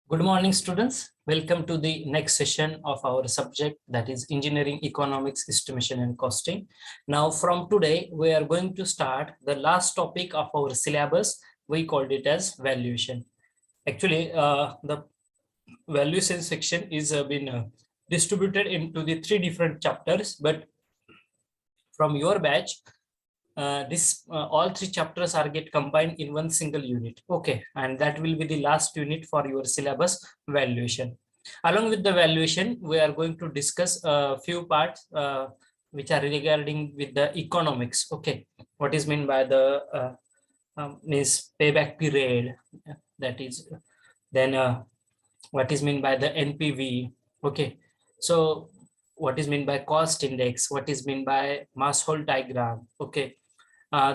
Good morning, students. Welcome to the next session of our subject, that is engineering economics, estimation and costing. Now, from today, we are going to start the last topic of our syllabus. We called it as valuation. Actually, the valuation section is been distributed into the 3 different chapters, but from your batch, this all 3 chapters are get combined in one single unit. Okay, and that will be the last unit for your syllabus, valuation. Along with the valuation, we are going to discuss a few parts which are regarding with the economics. Okay, what is meant by the means payback period, that is, then what is meant by the NPV. Okay, so what is meant by cost index, what is meant by mass hole diagram. Okay,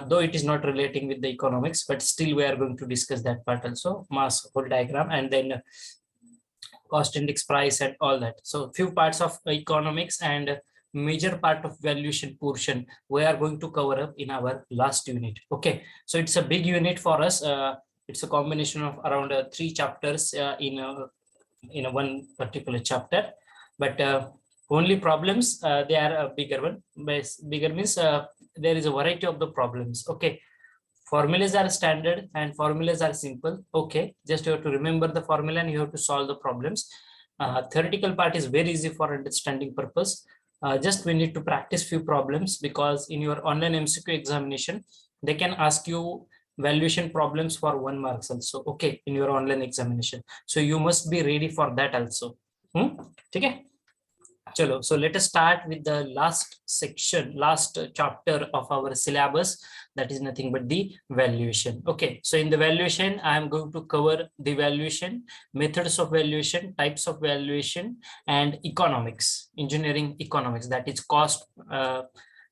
though it is not relating with the economics, but still we are going to discuss that part also, mass hole diagram, and then cost index, price, and all that. So few parts of economics and major part of valuation portion we are going to cover up in our last unit. Okay, so it's a big unit for us. It's a combination of around 3 chapters in a one particular chapter, but only problems, they are a bigger one. Bigger means there is a variety of the problems. Okay, formulas are standard and formulas are simple. Okay, just you have to remember the formula and you have to solve the problems. Theoretical part is very easy for understanding purpose. Just we need to practice few problems, because in your online MCQ examination they can ask you valuation problems for 1 marks also. Okay, in your online examination, so you must be ready for that also. Okay. Chalo, so let us start with the last section, last chapter of our syllabus, that is nothing but the valuation. Okay, so in the valuation, I am going to cover the valuation, methods of valuation, types of valuation, and economics, engineering economics, that is cost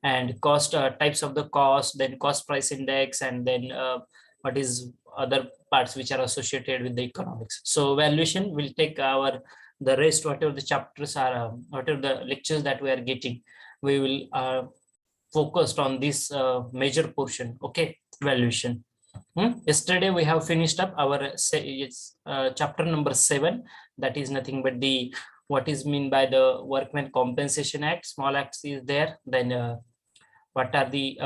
and cost, types of the cost, then cost price index, and then what is other parts which are associated with the economics. So valuation will take our the rest, whatever the chapters are, whatever the lectures that we are getting, we will focused on this major portion. Okay, valuation. Yesterday we have finished up our chapter number 7, that is nothing but the what is mean by the Workmen Compensation Act. Small acts is there. Then what are the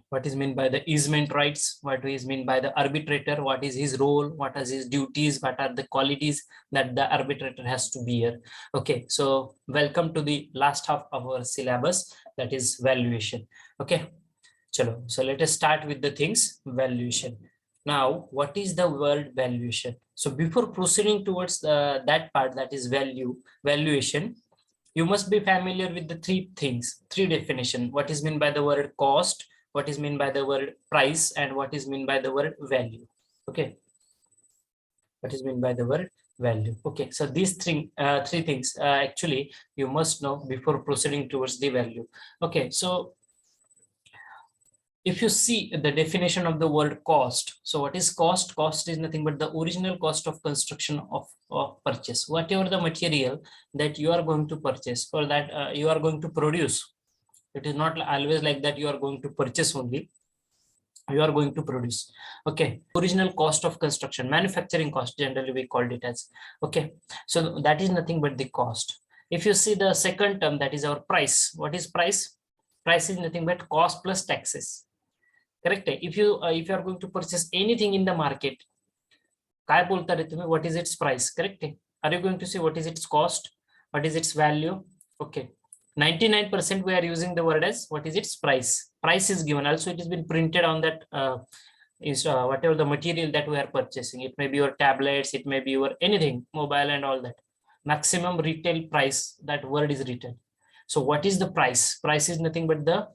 what is meant by the easement rights, what is meant by the arbitrator, what is his role, what are his duties, what are the qualities that the arbitrator has to bear. Okay, so welcome to the last half of our syllabus, that is valuation. Okay, chalo, so let us start with the things valuation. Now, what is the word valuation? So before proceeding towards that part, that is valuation, you must be familiar with the 3 things, 3 definition. What is meant by the word cost, what is meant by the word price, and what is meant by the word value. Okay, what is meant by the word value. Okay, so these 3 things actually you must know before proceeding towards the value. Okay, so if you see the definition of the word cost, so what is cost? Cost is nothing but the original cost of construction of purchase, whatever the material that you are going to purchase or that you are going to produce. It is not always like that you are going to purchase only, you are going to produce. Okay, original cost of construction, manufacturing cost generally we called it as. Okay, so that is nothing but the cost. If you see the second term, that is our price. What is price? Price is nothing but cost plus taxes. Correct? If you are going to purchase anything in the market, काय बोलता रे तुम्ही, what is its price? Correct? Are you going to say what is its cost, what is its value? Okay, 99% we are using the word as what is its price. Price is given, also it has been printed on that whatever the material that we are purchasing. It may be your tablets, it may be your anything, mobile and all that. Maximum retail price, that word is written. So what is the price? Price is nothing but the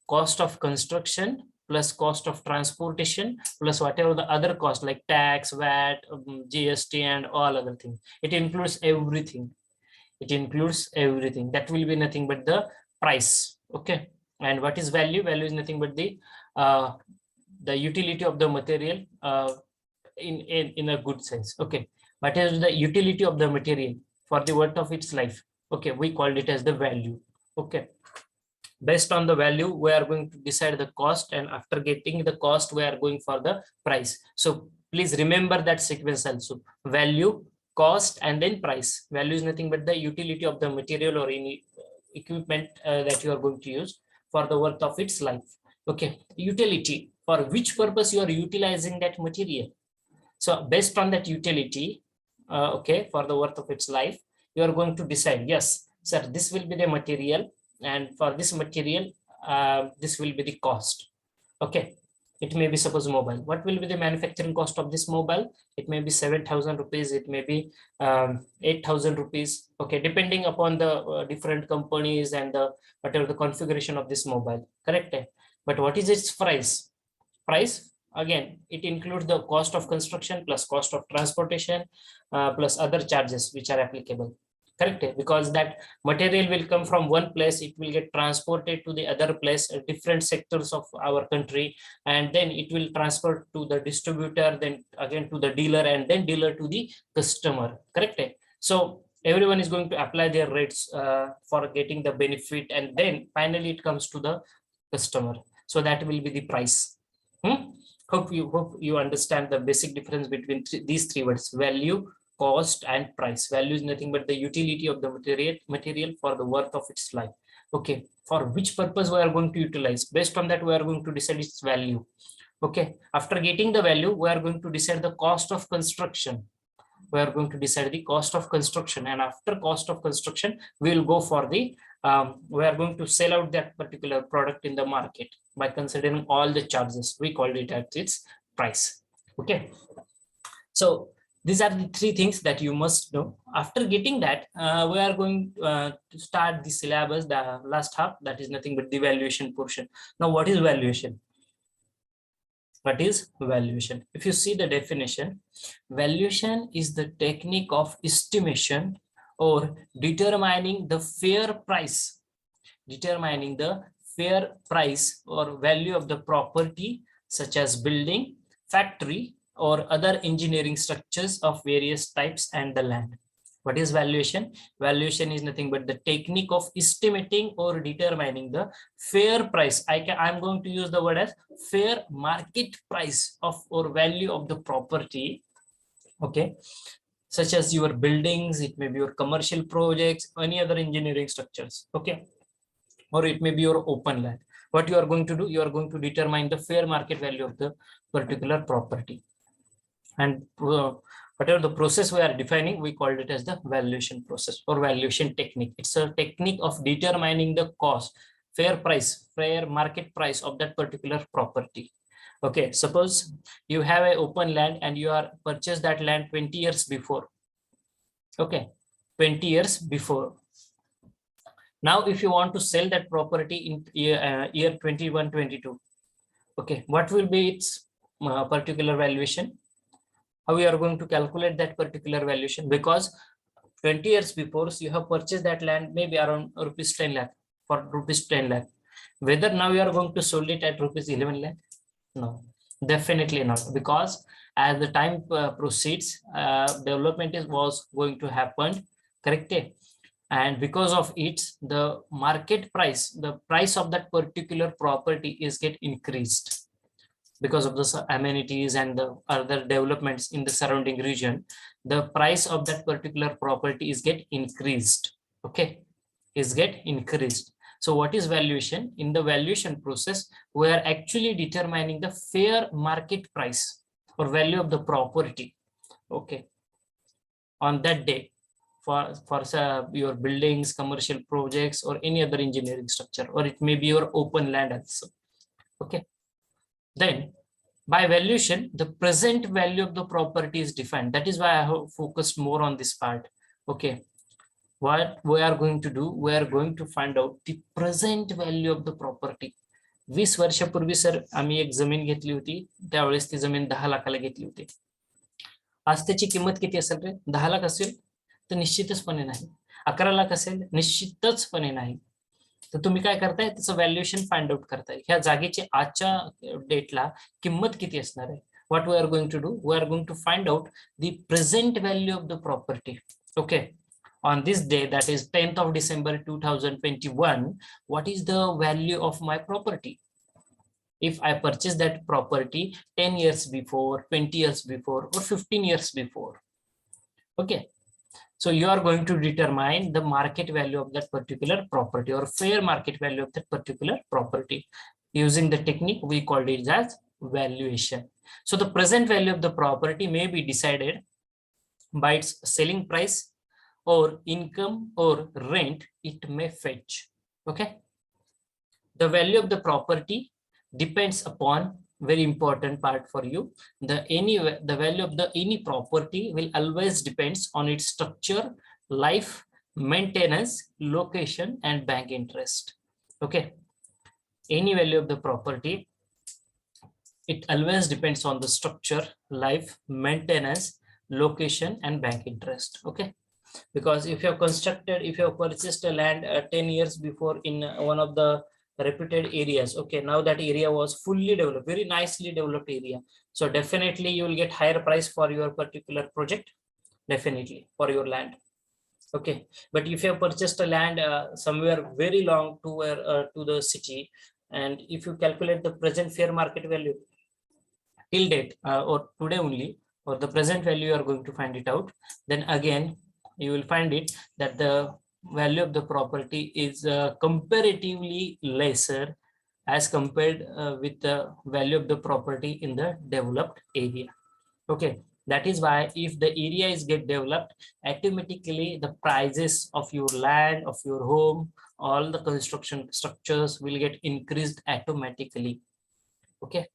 cost of construction plus cost of transportation plus whatever the other cost like tax, VAT, GST and all other things. It includes everything. It includes everything. That will be nothing but the price. Okay, and what is value? Value is nothing but the utility of the material in a good sense. Okay, what is the utility of the material for the worth of its life? Okay, we called it as the value. Okay, based on the value we are going to decide the cost, and after getting the cost we are going for the price. So Please remember that sequence also. Value, cost, and then price. Value is nothing but the utility of the material or any equipment that you are going to use for the worth of its life. Okay, utility, for which purpose you are utilizing that material. So based on that utility, okay, for the worth of its life, you are going to decide, yes, sir, this will be the material, and for this material, this will be the cost. Okay, it may be suppose mobile. What will be the manufacturing cost of this mobile? It may be 7,000 rupees. It may be 8,000 rupees. Okay, depending upon the different companies and the whatever the configuration of this mobile. Correct. But what is its price? Price, again, it includes the cost of construction plus cost of transportation plus other charges which are applicable. Correct. Because that material will come from one place, it will get transported to the other place, different sectors of our country, and then it will transfer to the distributor, then again to the dealer, and then dealer to the customer. Correct. So everyone is going to apply their rates for getting the benefit, and then finally it comes to the customer. So that will be the price. Hope you understand the basic difference between these three words: value, cost, and price. Value is nothing but the utility of the material for the worth of its life. Okay, for which purpose we are going to utilize, based on that we are going to decide its value. Okay, after getting the value, we are going to decide the cost of construction. We are going to decide the cost of construction, and after cost of construction, we will go for the we are going to sell out that particular product in the market by considering all the charges. We called it at its price. Okay, so these are the three things that you must know. After getting that, we are going to start the syllabus, the last half, that is nothing but the valuation portion. Now, what is valuation? What is valuation? If you see the definition, valuation is the technique of estimation or determining the fair price, or value of the property, such as building, factory, or other engineering structures of various types and the land. What is valuation? Valuation is nothing but the technique of estimating or determining the fair price. I'm going to use the word as fair market price of or value of the property. Okay, such as your buildings, it may be your commercial projects, any other engineering structures. Okay, or it may be your open land. What you are going to do? You are going to determine the fair market value of the particular property. And whatever the process we are defining, we called it as the valuation process or valuation technique. It's a technique of determining the cost, fair market price of that particular property. Okay, suppose you have an open land and you are purchased that land 20 years before. Okay, 20 years before. Now, if you want to sell that property in year 21-22, okay, what will be its particular valuation? How we are going to calculate that particular valuation? Because 20 years before, so you have purchased that land maybe around rupees 10 lakh, for rupees 10 lakh. Whether now you are going to sell it at rupees 11 lakh? No, definitely not. Because as the time proceeds, development was going to happen, correct? And because of it, the market price, the price of that particular property is get increased. Because of the amenities and the other developments in the surrounding region, the price of that particular property is get increased. Okay, is get increased. So what is valuation? In the valuation process, we are actually determining the fair market price or value of the property. Okay, on that day, for your buildings, commercial projects, or any other engineering structure, or it may be your open land also. Okay. Then by valuation, the present value of the property is defined. That is why I have focused more on this part. Okay, what we are going to do, we are going to find out the present value of the property. 20 वर्षापूर्वी sir आम्ही एक जमीन घेतली होती, त्यावेळेस ती जमीन 10 लाखाला घेतली होती. आज त्याची किंमत किती असेल रे? 10 लाख असेल तर निश्चितचपणे नाही. 11 लाख असेल निश्चितचपणे नाही. तर तुम्ही काय करताय, त्याचं व्हॅल्युएशन फाइंड आउट करताय. ह्या जागेची आजच्या डेटला किंमत किती असणार आहे? What we are going to do, we are going to find out the present value of the property. Okay, on this day, that is 10th of December 2021, what is the value of my property? if I purchase that property 10 years before, 20 years before, or 15 years before. Okay. So you are going to determine the market value of that particular property or fair market value of that particular property. Using the technique, we called it as valuation. So the present value of the property may be decided by its selling price or income or rent it may fetch. Okay. The value of the property depends upon, very important part for you, the value of the any property will always depends on its structure, life, maintenance, location, and bank interest. Okay. Any value of the property, it always depends on the structure, life, maintenance, location, and bank interest. Okay. Because if you have purchased a land 10 years before in one of the reputed areas, okay, now that area was fully developed, very nicely developed area, so definitely you will get higher price for your particular project, definitely for your land. Okay. But if you have purchased a land somewhere very long to the city, and if you calculate the present fair market value till date or today only, or the present value you are going to find it out, then again you will find it that the value of the property is comparatively lesser as compared with the value of the property in the developed area. Okay. That is why if the area is get developed, automatically the prices of your land, of your home, all the construction structures will get increased automatically. Okay.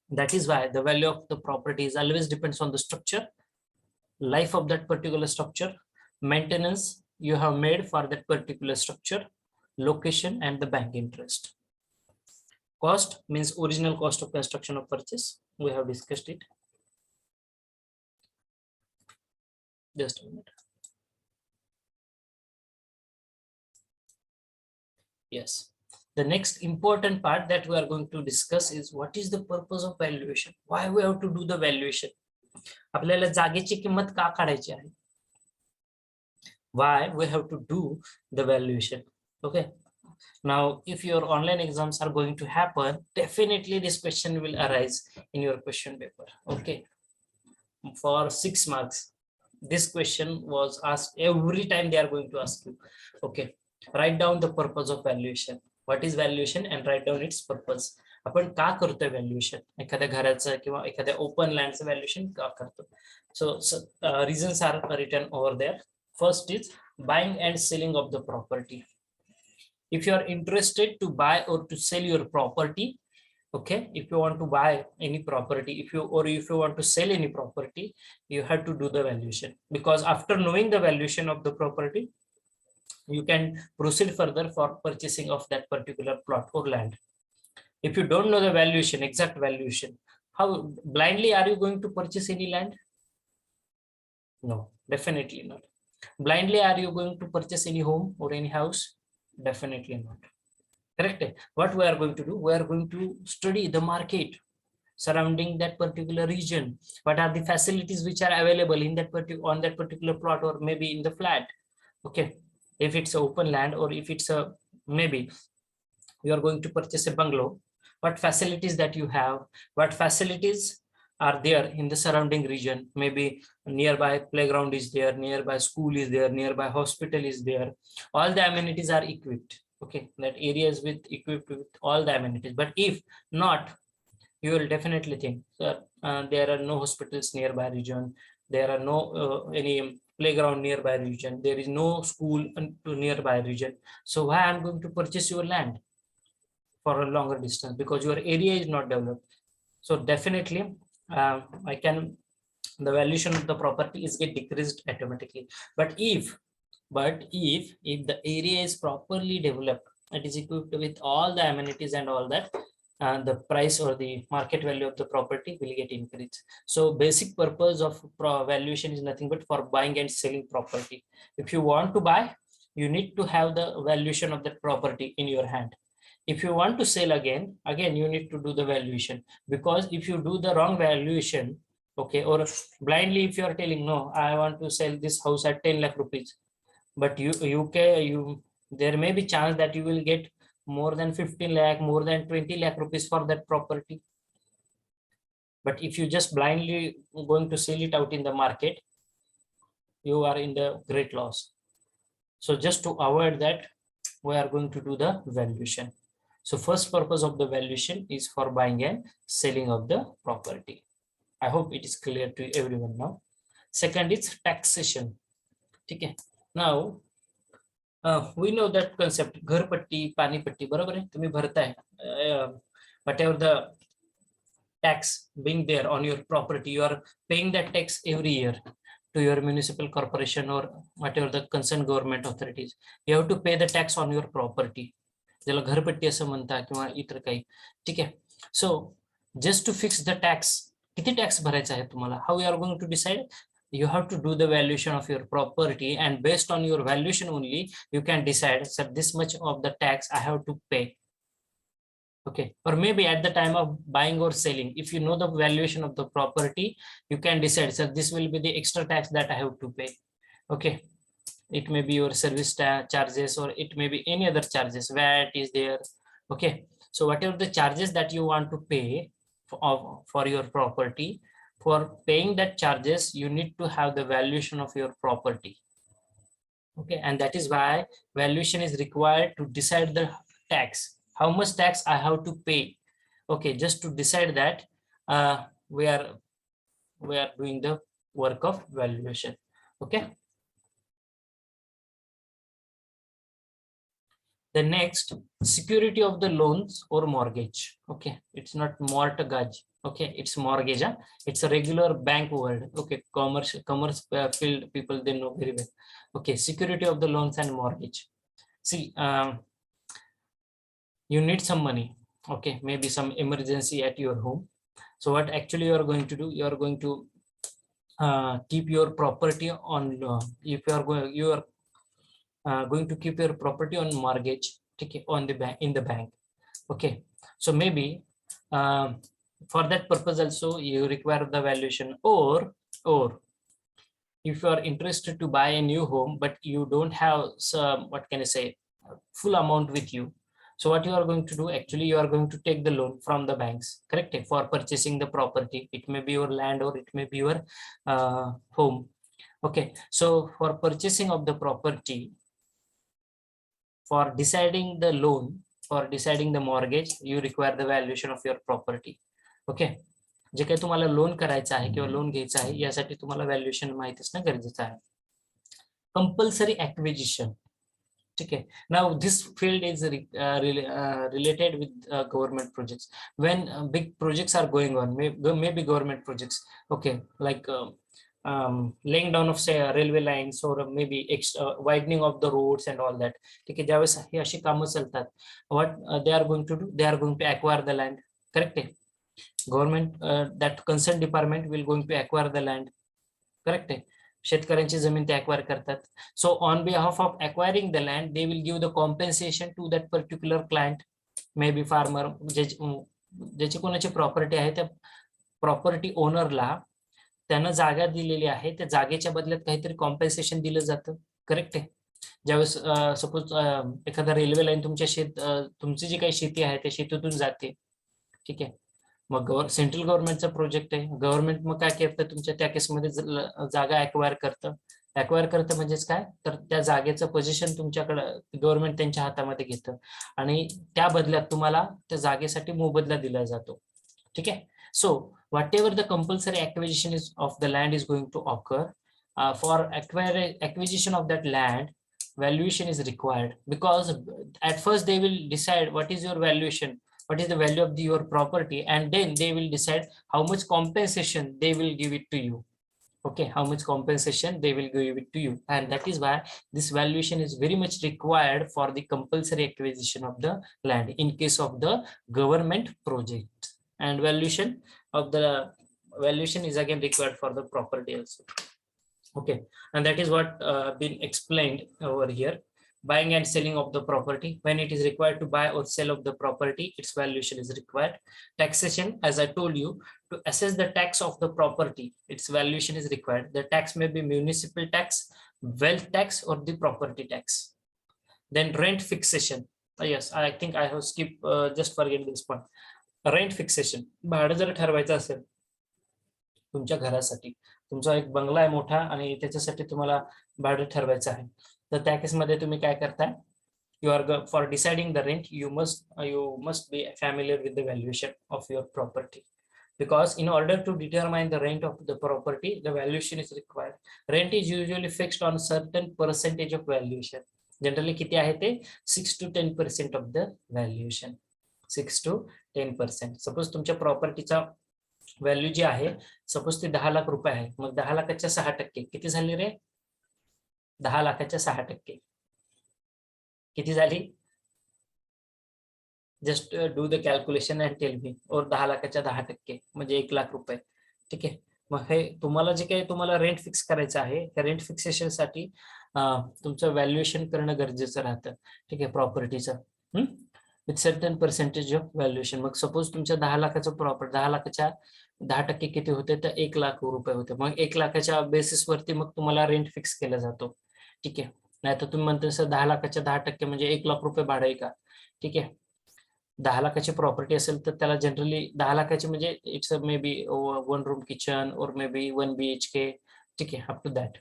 That is why the value of the property is always depends on the structure, life of that particular structure, maintenance you have made for that particular structure, location, and the bank interest. Cost means original cost of construction of purchase. We have discussed it. Just a minute. Yes. The next important part that we are going to discuss is what is the purpose of valuation? Why we have to do the valuation? आपल्याला जागेची किंमत का काढायची आहे? Why we have to do the valuation? Okay. Now, if your online exams are going to happen, definitely this question will arise in your question paper. Okay. For 6 marks, this question was asked every time they are going to ask you. Okay. Write down the purpose of valuation. What is valuation and write down its purpose. आपण का करतोय valuation? एखाद्या घराचं किंवा एखाद्या open लँडचं valuation का करतो? So reasons are written over there. First is buying and selling of the property. If you are interested to buy or to sell your property, okay, if you want to buy any property, if you want to sell any property, you have to do the valuation, because after knowing the valuation of the property, you can proceed further for purchasing of that particular plot or land. If you don't know the valuation, exact valuation, how blindly are you going to purchase any land? No, definitely not. Blindly are you going to purchase any home or any house? Definitely not. Correct. What we are going to do? We are going to study the market surrounding that particular region. What are the facilities which are available in that on that particular plot or maybe in the flat? Okay. If it's open land or if it's a maybe you are going to purchase a bungalow, what facilities that you have, what facilities are there in the surrounding region? Maybe nearby playground is there, nearby school is there, nearby hospital is there. All the amenities are equipped. Okay, that area is equipped with all the amenities. But if not, you will definitely think that there are no hospitals nearby region, there are no any playground nearby region, there is no school to nearby region. So why I'm going to purchase your land for a longer distance? Because your area is not developed. So definitely the valuation of the property is get decreased automatically. But if the area is properly developed, it is equipped with all the amenities and all that, the price or the market value of the property will get increased. So basic purpose of valuation is nothing but for buying and selling property. If you want to buy, you need to have the valuation of that property in your hand. If you want to sell again you need to do the valuation, because if you do the wrong valuation, okay, or blindly if you are telling no, I want to sell this house at 10 lakh rupees, but there may be chance that you will get more than 15 lakh, more than 20 lakh rupees for that property. But if you just blindly going to sell it out in the market, you are in the great loss. So just to avoid that, we are going to do the valuation. So first purpose of the valuation is for buying and selling of the property. I hope it is clear to everyone now. Second is taxation. Okay. Now we know that concept, घरपट्टी, पाणीपट्टी, बरोबर आहे, तुम्ही भरताय whatever the tax being there on your property, you are paying that tax every year to your municipal corporation or whatever the concerned government authorities. You have to pay the tax on your property. ज्याला घरपट्टी असं म्हणतात किंवा इतर काही. ठीक आहे. So just to fix the tax, किती टॅक्स भरायचा आहे तुम्हाला, how you are going to decide? You have to do the valuation of your property, and based on your valuation only you can decide, so this much of the tax I have to pay. Okay. Or maybe at the time of buying or selling, if you know the valuation of the property, you can decide, so this will be the extra tax that I have to pay. Okay. It may be your service charges, or it may be any other charges, VAT is there. Okay. So whatever the charges that you want to pay for your property, for paying that charges, you need to have the valuation of your property. Okay. And that is why valuation is required to decide the tax. How much tax I have to pay. Okay. Just to decide that, we are doing the work of valuation. Okay. The next, security of the loans or mortgage. Okay, it's not mortgage. Okay, it's mortgage. It's a regular bank word. Okay, commerce field people, they know very well. Okay, security of the loans and mortgage. See, you need some money. Okay, maybe some emergency at your home. So what actually you are going to do? You are going to keep your property on. If you are going to keep your property on mortgage, okay, on the bank, in the bank. Okay, so maybe for that purpose also you require the valuation, or if you are interested to buy a new home but you don't have some, what can I say, full amount with you. So what you are going to do, actually you are going to take the loan from the banks, correct, for purchasing the property. It may be your land or it may be your home. Okay, so for purchasing of the property, for deciding the loan, for deciding the mortgage, you require the valuation of your property. Okay, जे काही तुम्हाला loan करायचं आहे किंवा loan घ्यायचं आहे, यासाठी तुम्हाला valuation माहिती असणं गरजेचं आहे. Compulsory acquisition. ठीक आहे. Now this field is related with government projects. When big projects are going on, maybe government projects, okay, like laying down of say railway lines, or maybe widening of the roads and all that. ठीक आहे. ज्यावेळेस ही अशी कामं चालतात, what they are going to do, they are going to acquire the land, correct आहे. Government, that concerned department will going to acquire the land, correct आहे. शेतकऱ्यांची जमीन ते acquire करतात. So on behalf of acquiring the land, they will give the compensation to that particular client, maybe farmer, ज्याची कोणाची property आहे, त्या property ओनरला त्यानं जागा दिलेली आहे, त्या जागेच्या बदल्यात काहीतरी कॉम्पेन्सेशन दिलं जातं, करेक्ट आहे. ज्यावेळेस सपोज एखादा रेल्वे लाईन तुमची जी काही शेती आहे त्या शेतीतून जाते, ठीक आहे. मग सेंट्रल गव्हर्नमेंटचा प्रोजेक्ट आहे, गव्हर्नमेंट मग काय करतं, तुमच्या त्या केसमध्ये जागा ॲक्वायर करतं म्हणजेच काय, तर त्या जागेचं पोझिशन तुमच्याकडे गव्हर्नमेंट त्यांच्या हातामध्ये घेतं आणि त्या बदल्यात तुम्हाला त्या जागेसाठी मोबदला दिला जातो, ठीक आहे. So whatever the compulsory acquisition is of the land is going to occur, for acquisition of that land, valuation is required, because at first they will decide what is your valuation, what is the value of your property, and then they will decide how much compensation they will give it to you. Okay, how much compensation they will give it to you, and that is why this valuation is very much required for the compulsory acquisition of the land in case of the government project. And valuation is again required for the property also. Okay, and that is what been explained over here. Buying and selling of the property, when it is required to buy or sell of the property, its valuation is required. Taxation, as I told you, to assess the tax of the property, its valuation is required. The tax may be municipal tax, wealth tax, or the property tax. Then rent fixation. Yes, I think I have skip just forget this point. Rent fixation, भाडं जर ठरवायचं असेल तुमच्या घरासाठी, तुमचा एक बंगला आहे मोठा आणि त्याच्यासाठी तुम्हाला भाडं ठरवायचं आहे, तर त्या केसमध्ये तुम्ही काय करताय? You are for deciding the rent, you must be familiar with the valuation of your property, because in order to determine the rent of the property, the valuation is required. Rent is usually fixed on certain percentage of valuation. Generally किती आहे ते 6 to 10% of the valuation. 6 to 10%. Suppose तुमच्या प्रॉपर्टीचा value जी आहे, suppose ती 10 लाख रुपये आहे, मग 10 लाखाच्या 6% किती झाली रे? 10 लाखाच्या 6% किती झाली? Just do the calculation and tell me. और 10 लाखाच्या 10% म्हणजे 1 लाख रुपये. ठीक आहे. मग हे तुम्हाला जे काही तुम्हाला रेंट फिक्स करायचं आहे, त्या रेंट फिक्सेशन साठी तुमचं व्हॅल्युएशन करणं गरजेचं राहतं. ठीक आहे, प्रॉपर्टीचं with certain percentage of valuation. मग सपोज तुमच्या 10 लाखाचं प्रॉपर्टी, 10 लाखाच्या 10% किती होते? तर 1 लाख रुपये होते. मग 1 लाखाच्या बेसिसवरती मग तुम्हाला रेंट फिक्स केला जातो. ठीक आहे. नाही तर तुम्ही म्हणता सर 10 लाखाच्या 10% म्हणजे 1 लाख रुपये भाडं आहे का? ठीक आहे. 10 लाखाची प्रॉपर्टी असेल तर त्याला जनरली 10 लाखाची म्हणजे it's may be 1 room kitchen और मे बी 1 BHK. ठीक आहे, अप टू दॅट.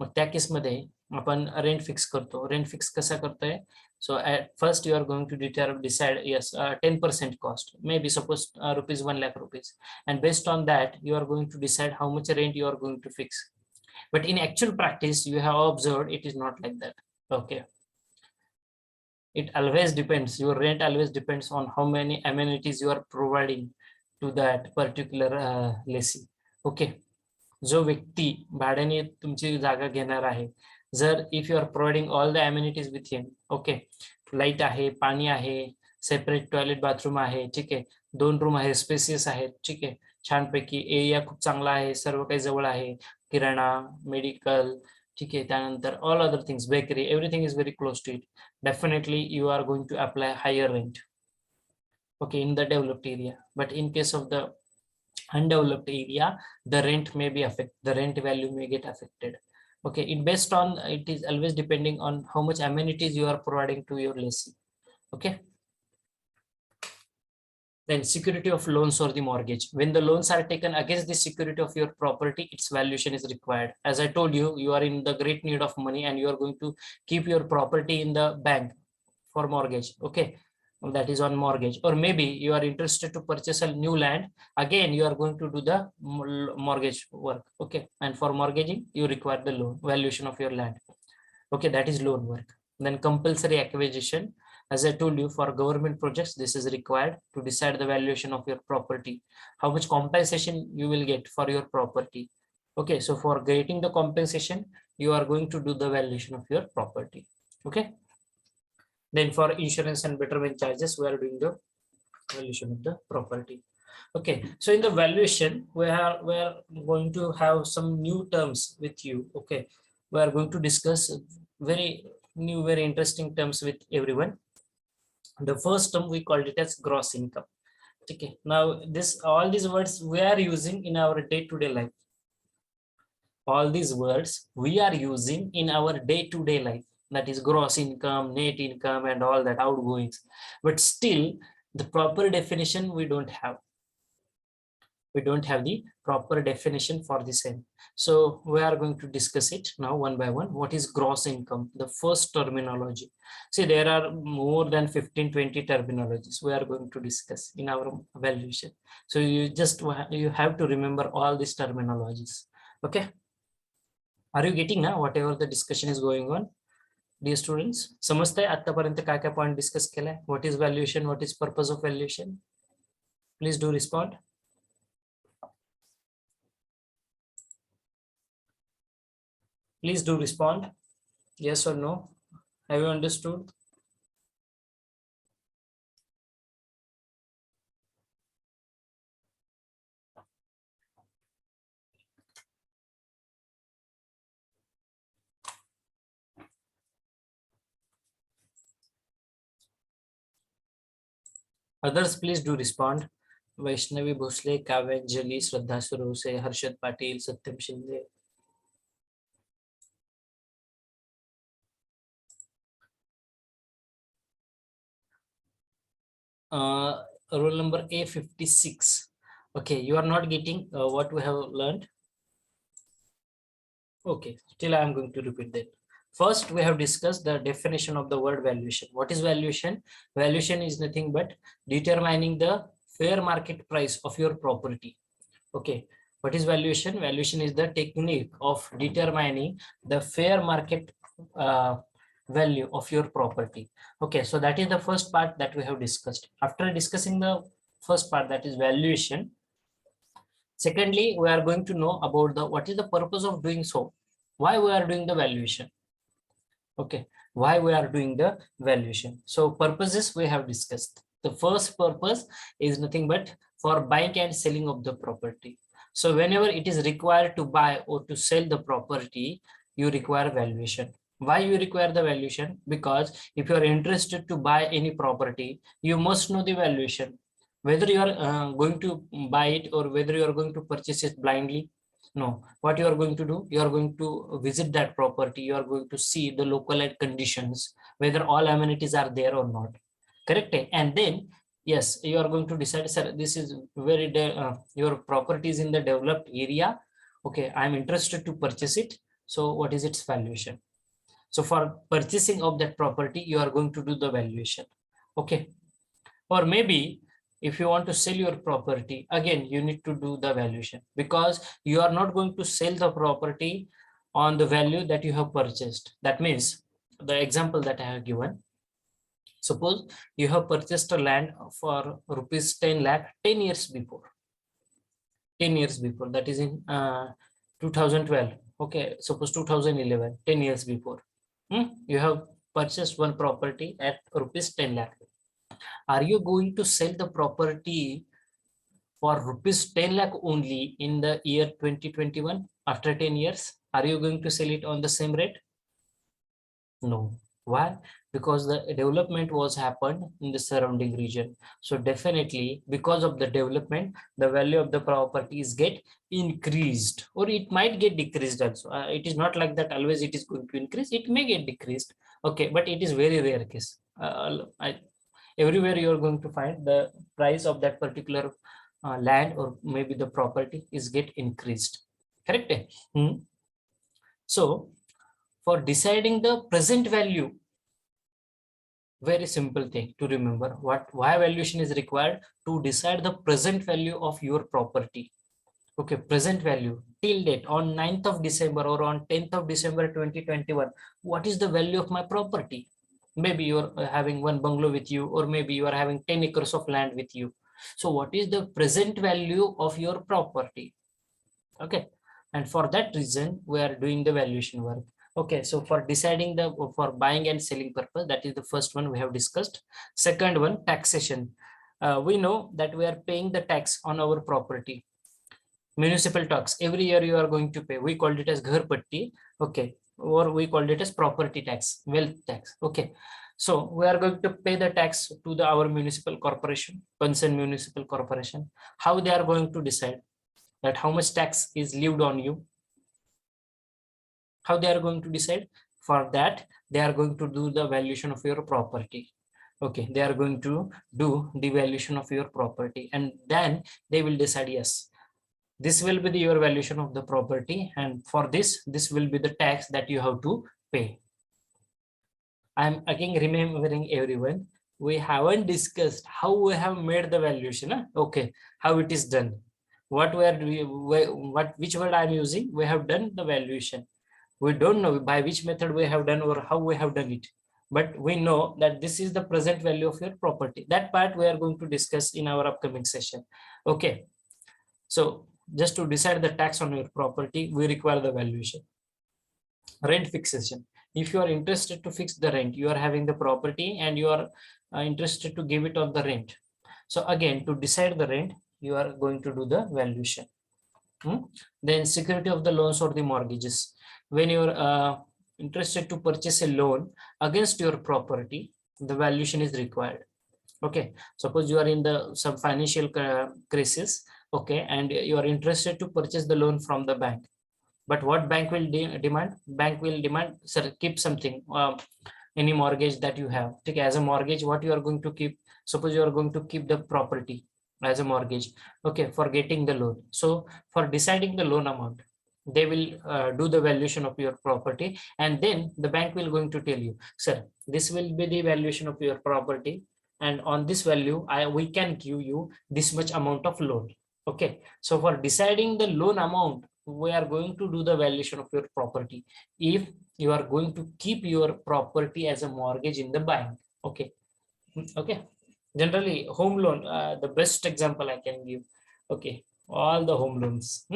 मग त्या केसमध्ये आपण रेंट फिक्स करतो. रेंट फिक्स कसा करतोय? So at first you are going to decide yes 10% cost, maybe suppose rupees 1 lakh rupees, and based on that you are going to decide how much rent you are going to fix. But in actual practice you have observed it is not like that. Okay, it always depends, your rent always depends on how many amenities you are providing to that particular lessee. Okay, जो व्यक्ती भाड्याने तुमची जागा घेणार आहे, जर if you are providing all the amenities with him, okay, light आहे, पाणी आहे, सेपरेट टॉयलेट बाथरूम आहे, ठीक आहे, 2 रूम आहे, स्पेसियस आहेत, ठीक आहे, छानपैकी एरिया खूप चांगला आहे, सर्व काही जवळ आहे, किराणा, मेडिकल, ठीक आहे, त्यानंतर all other things, bakery, everything is very close to it. Definitely you are going to apply higher rent, okay, in the developed area. But in case of the undeveloped area, the rent may be affected, the rent value may get affected. Okay, it is always depending on how much amenities you are providing to your lessee. Okay, then security of loans or the mortgage. When the loans are taken against the security of your property, its valuation is required. As I told you, you are in the great need of money and you are going to keep your property in the bank for mortgage. Okay, that is on mortgage. Or maybe you are interested to purchase a new land, again you are going to do the mortgage work. Okay, and for mortgaging you require the loan valuation of your land. Okay, that is loan work. Then compulsory acquisition. As I told you, for government projects, this is required to decide the valuation of your property, how much compensation you will get for your property. Okay, so for getting the compensation, you are going to do the valuation of your property. Okay, then for insurance and betterment charges, we are doing the valuation of the property. Okay, so in the valuation, we are going to have some new terms with you. Okay, we are going to discuss very new, very interesting terms with everyone. The first term we called it as gross income. Okay, now all these words we are using in our day-to-day life. All these words we are using in our day-to-day life. That is gross income, net income, and all that outgoings. But still, the proper definition we don't have. We don't have the proper definition for the same. So we are going to discuss it now one by one. What is gross income? The first terminology. See, there are more than 15-20 terminologies we are going to discuss in our valuation. So you have to remember all these terminologies. Okay. Are you getting now whatever the discussion is going on? Dear students, समजतंय आतापर्यंत काय काय point discuss केलाय? What is valuation? What is purpose of valuation? Please do respond. Please do respond. Yes or no? Have you understood? Others, please do respond. Vaishnavi Bhosale, Kavyanjali, Shraddha Suravase, Harshad Patil, Satyam Shinde. roll number A56. Okay, you are not getting what we have learned. Okay, still I am going to repeat that. First, we have discussed the definition of the word valuation. What is valuation? Valuation is nothing but determining the fair market price of your property. Okay, what is valuation? Valuation is the technique of determining the fair market value of your property. Okay, so that is the first part that we have discussed. After discussing the first part, that is valuation, secondly, we are going to know about the what is the purpose of doing so, why we are doing the valuation. Okay, why we are doing the valuation. So purposes we have discussed. The first purpose is nothing but for buying and selling of the property. So whenever it is required to buy or to sell the property, you require valuation. Why you require the valuation? Because if you are interested to buy any property, you must know the valuation. Whether you are going to buy it or whether you are going to purchase it blindly. No, what you are going to do, you are going to visit that property, you are going to see the local conditions, whether all amenities are there or not. Correct? And then, yes, you are going to decide, sir, this is very, your property is in the developed area. Okay, I am interested to purchase it. So what is its valuation? So for purchasing of that property, you are going to do the valuation. Okay. Or maybe if you want to sell your property, again, you need to do the valuation, because you are not going to sell the property on the value that you have purchased. That means the example that I have given, suppose you have purchased a land for rupees 10 lakh 10 years before. 10 years before, that is in 2012. Okay, suppose 2011, 10 years before. You have purchased one property at rupees 10 lakh. Are you going to sell the property for rupees 10 lakh only in the year 2021 after 10 years? Are you going to sell it on the same rate? No. Why? Because the development was happened in the surrounding region. So definitely because of the development, the value of the properties get increased, or it might get decreased also. It is not like that always it is going to increase. It may get decreased. Okay, but it is very rare case. Everywhere you are going to find the price of that particular land or maybe the property is get increased. Correct? So for deciding the present value, very simple thing to remember, why valuation is required to decide the present value of your property. Okay, present value till date on 9th of December or on 10th of December 2021, what is the value of my property? Maybe you're having one bungalow with you, or maybe you are having 10 acres of land with you. So what is the present value of your property? Okay, and for that reason we are doing the valuation work. Okay, so for deciding the for buying and selling purpose, that is the first one we have discussed. Second one, taxation. We know that we are paying the tax on our property. Municipal tax every year you are going to pay. We called it as ghar patti. Okay, or we called it as property tax, wealth tax. Okay, so we are going to pay the tax to our municipal corporation, concerned municipal corporation. How they are going to decide that how much tax is levied on you? How they are going to decide? For that, they are going to do the valuation of your property. Okay, they are going to do the valuation of your property, and then they will decide, yes, this will be your valuation of the property, and for this will be the tax that you have to pay. I'm again remembering everyone, we haven't discussed how we have made the valuation. Okay, how it is done. What we are doing, which word I'm using, we have done the valuation. We don't know by which method we have done or how we have done it, but we know that this is the present value of your property. That part we are going to discuss in our upcoming session. Okay, so just to decide the tax on your property, we require the valuation. Rent fixation. If you are interested to fix the rent, you are having the property and you are interested to give it on the rent. So again, to decide the rent, you are going to do the valuation. Then security of the loans or the mortgages. When you are interested to purchase a loan against your property, the valuation is required. Okay, suppose you are in some financial crisis, okay, and you are interested to purchase the loan from the bank, but what bank will demand? Bank will demand, sir, keep something, any mortgage that you have. Okay, as a mortgage, what you are going to keep? Suppose you are going to keep the property as a mortgage, okay, for getting the loan. So for deciding the loan amount, they will do the valuation of your property, and then the bank will going to tell you, sir, this will be the valuation of your property, and on this value we can give you this much amount of loan. Okay, so for deciding the loan amount, we are going to do the valuation of your property if you are going to keep your property as a mortgage in the bank. Okay. Okay, generally home loan, the best example I can give. Okay, all the home loans,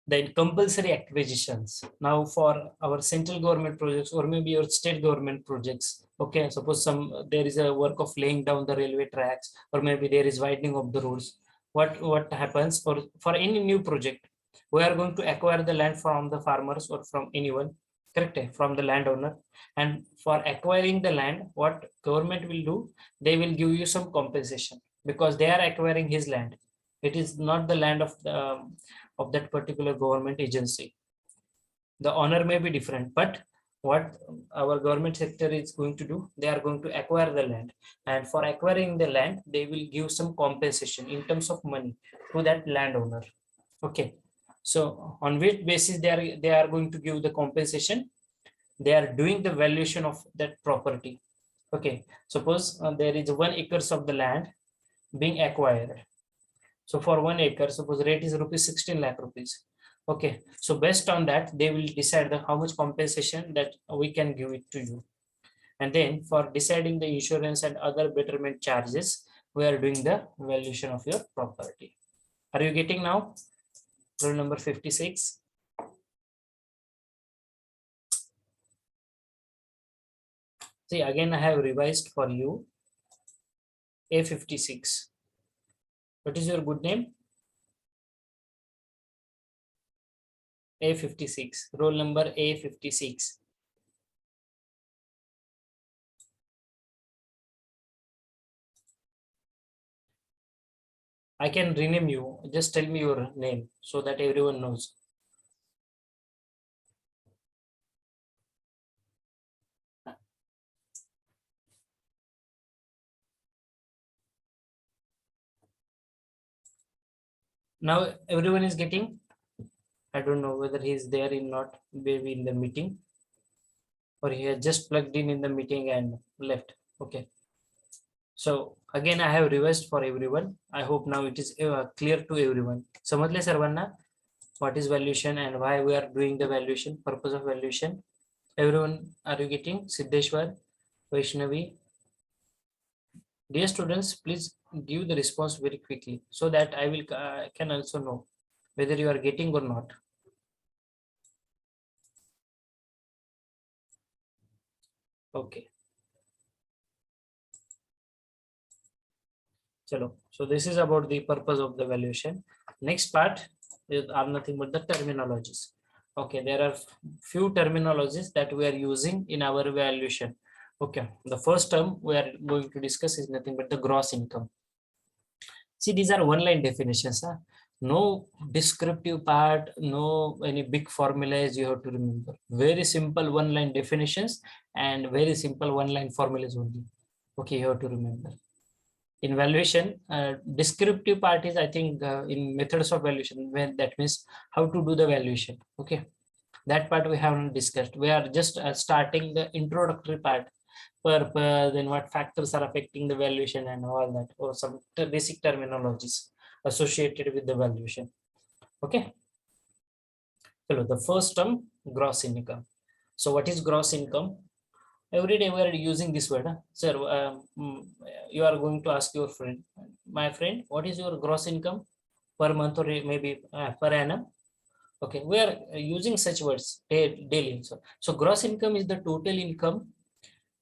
then compulsory acquisitions. Now for our central government projects or maybe your state government projects, okay, suppose there is a work of laying down the railway tracks, or maybe there is widening of the roads. What happens for any new project, we are going to acquire the land from the farmers or from anyone, correct, from the landowner. And for acquiring the land, what government will do, they will give you some compensation, because they are acquiring his land. It is not the land of the of that particular government agency. The owner may be different, but what our government sector is going to do, they are going to acquire the land, and for acquiring the land, they will give some compensation in terms of money to that landowner. Okay, so on which basis they are going to give the compensation? They are doing the valuation of that property. Okay, suppose there is 1 acres of the land being acquired. So for 1 acre, suppose rate is rupees 16 lakh rupees. Okay, so based on that, they will decide how much compensation that we can give it to you. And then for deciding the insurance and other betterment charges, we are doing the valuation of your property. Are you getting now? Rule number 56. See, again, I have revised for you A56. What is your good name? A56, roll number A56. I can rename you. Just tell me your name so that everyone knows. Now everyone is getting. I don't know whether he is there or not, maybe in the meeting, or he has just plugged in the meeting and left. Okay. So again, I have revised for everyone. I hope now it is clear to everyone. समजले सर्वांना what is valuation and why we are doing the valuation, purpose of valuation. Everyone, are you getting? Siddheshwar, Vaishnavi. Dear students, please give the response very quickly so that I will can also know whether you are getting or not. Okay. Chalo. So this is about the purpose of the valuation. Next part are nothing but the terminologies. Okay, there are few terminologies that we are using in our valuation. Okay, the first term we are going to discuss is nothing but the gross income. See, these are one-line definitions. Huh? No descriptive part, no any big formulas you have to remember. Very simple one-line definitions and very simple one-line formulas only. Okay, you have to remember. In valuation, descriptive part is, I think, in methods of valuation, when that means how to do the valuation. Okay, that part we haven't discussed. We are just starting the introductory part. Then what factors are affecting the valuation and all that, or some basic terminologies associated with the valuation. Okay. So the first term, gross income. So what is gross income? Every day we are using this word. Sir, you are going to ask your friend, my friend, what is your gross income per month or maybe per annum? Okay, we are using such words daily. So gross income is the total income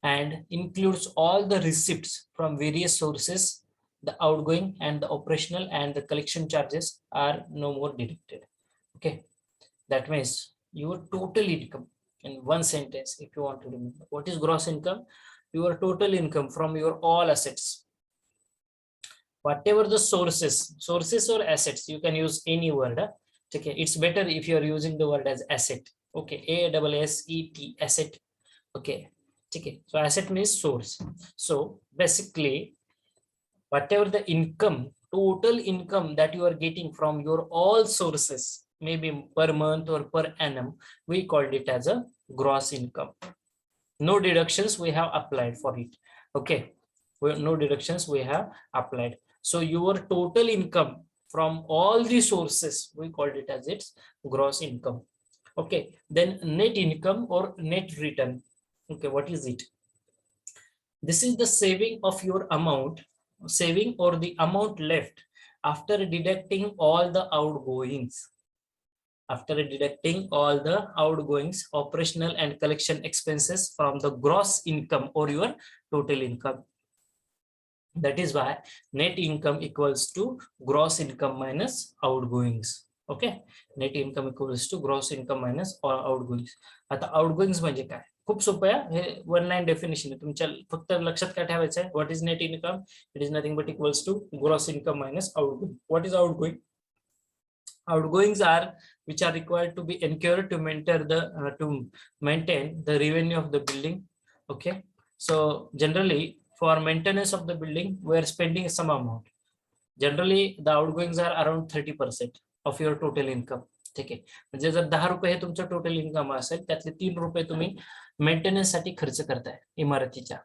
and includes all the receipts from various sources. The outgoing and the operational and the collection charges are no more deducted. Okay, that means your total income. In one sentence, if you want to remember, what is gross income? Your total income from your all assets. Whatever the sources or assets, you can use any word. Okay, it's better if you are using the word as asset. Okay, ASSET, asset. Okay, Okay, so asset means source. So basically, whatever the income, total income that you are getting from your all sources, maybe per month or per annum, we called it as a gross income. No deductions we have applied for it. Okay, no deductions we have applied. So your total income from all the sources, we called it as its gross income. Okay, then net income or net return. Okay, what is it? This is the saving of your amount, saving or the amount left after deducting all the outgoings. After deducting all the outgoings, operational and collection expenses from the gross income or your total income. That is why net income equals to gross income minus outgoings. Okay, net income equals to gross income minus outgoings. आता outgoings म्हणजे काय? खूप सोपं आहे, हे one line definition आहे. तुमच्या फक्त लक्षात काय ठेवायचं आहे? What is net income? It is nothing but equals to gross income minus outgoing. What is outgoing? Outgoings are which are required to be incurred to maintain the revenue of the building. Okay, so generally for maintenance of the building we are spending some amount. Generally the outgoings are around 30% of your total income. ठीक आहे, म्हणजे जर 10 रुपये हे तुमचं total income असेल, त्यातले 3 रुपये तुम्ही मेंटेनन्स साठी खर्च करताय इमारतीच्या.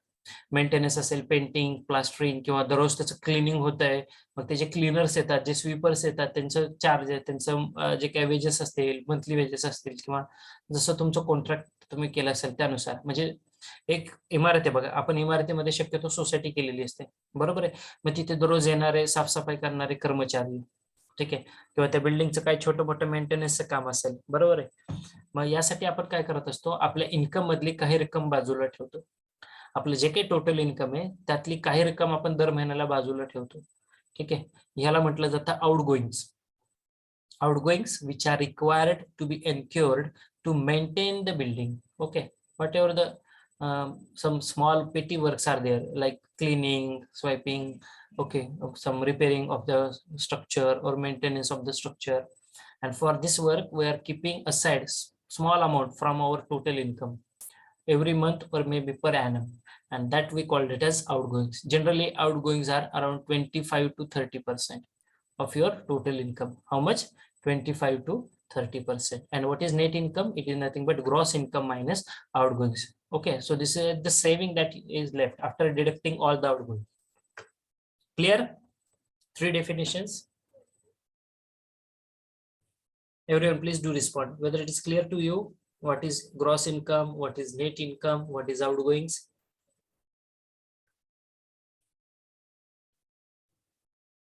मेंटेनन्स असेल, पेंटिंग, प्लास्टरिंग किंवा दररोज त्याचं क्लिनिंग होत आहे, मग त्याचे क्लीनर्स येतात, जे स्वीपर्स येतात, त्यांचं चार्ज आहे, त्यांचं जे काही वेजेस असतील, मंथली वेजेस असतील किंवा जसं तुमचं कॉन्ट्रॅक्ट तुम्ही केलं असेल त्यानुसार. म्हणजे एक इमारत आहे बघा, आपण इमारतीमध्ये शक्यतो सोसायटी केलेली असते, बरोबर आहे. मग तिथे दररोज येणारे साफसफाई करणारे कर्मचारी, ठीक आहे, किंवा त्या बिल्डिंगचं काही छोटं मोठं मेंटेनन्सचं काम असेल, बरोबर आहे. मग यासाठी आपण काय करत असतो, आपल्या इन्कम मधली काही रक्कम बाजूला ठेवतो. आपलं जे काही टोटल इन्कम आहे त्यातली काही रक्कम आपण दर महिन्याला बाजूला ठेवतो. ठीक आहे, ह्याला म्हटलं जातं आउटगोइंग्स. Outgoings which are required to be incurred to maintain the building. Okay, whatever the some small petty works are there, like cleaning, swiping, okay, some repairing of the structure or maintenance of the structure. And for this work we are keeping aside small amount from our total income every month or maybe per annum, and that we called it as outgoings. Generally outgoings are around 25 to 30% of your total income. How much? 25 to 30%. And what is net income? It is nothing but gross income minus outgoings. Okay, so this is the saving that is left after deducting all the outgoings. Clear? 3 definitions. Everyone please do respond whether it is clear to you. What is gross income? What is net income? What is outgoings?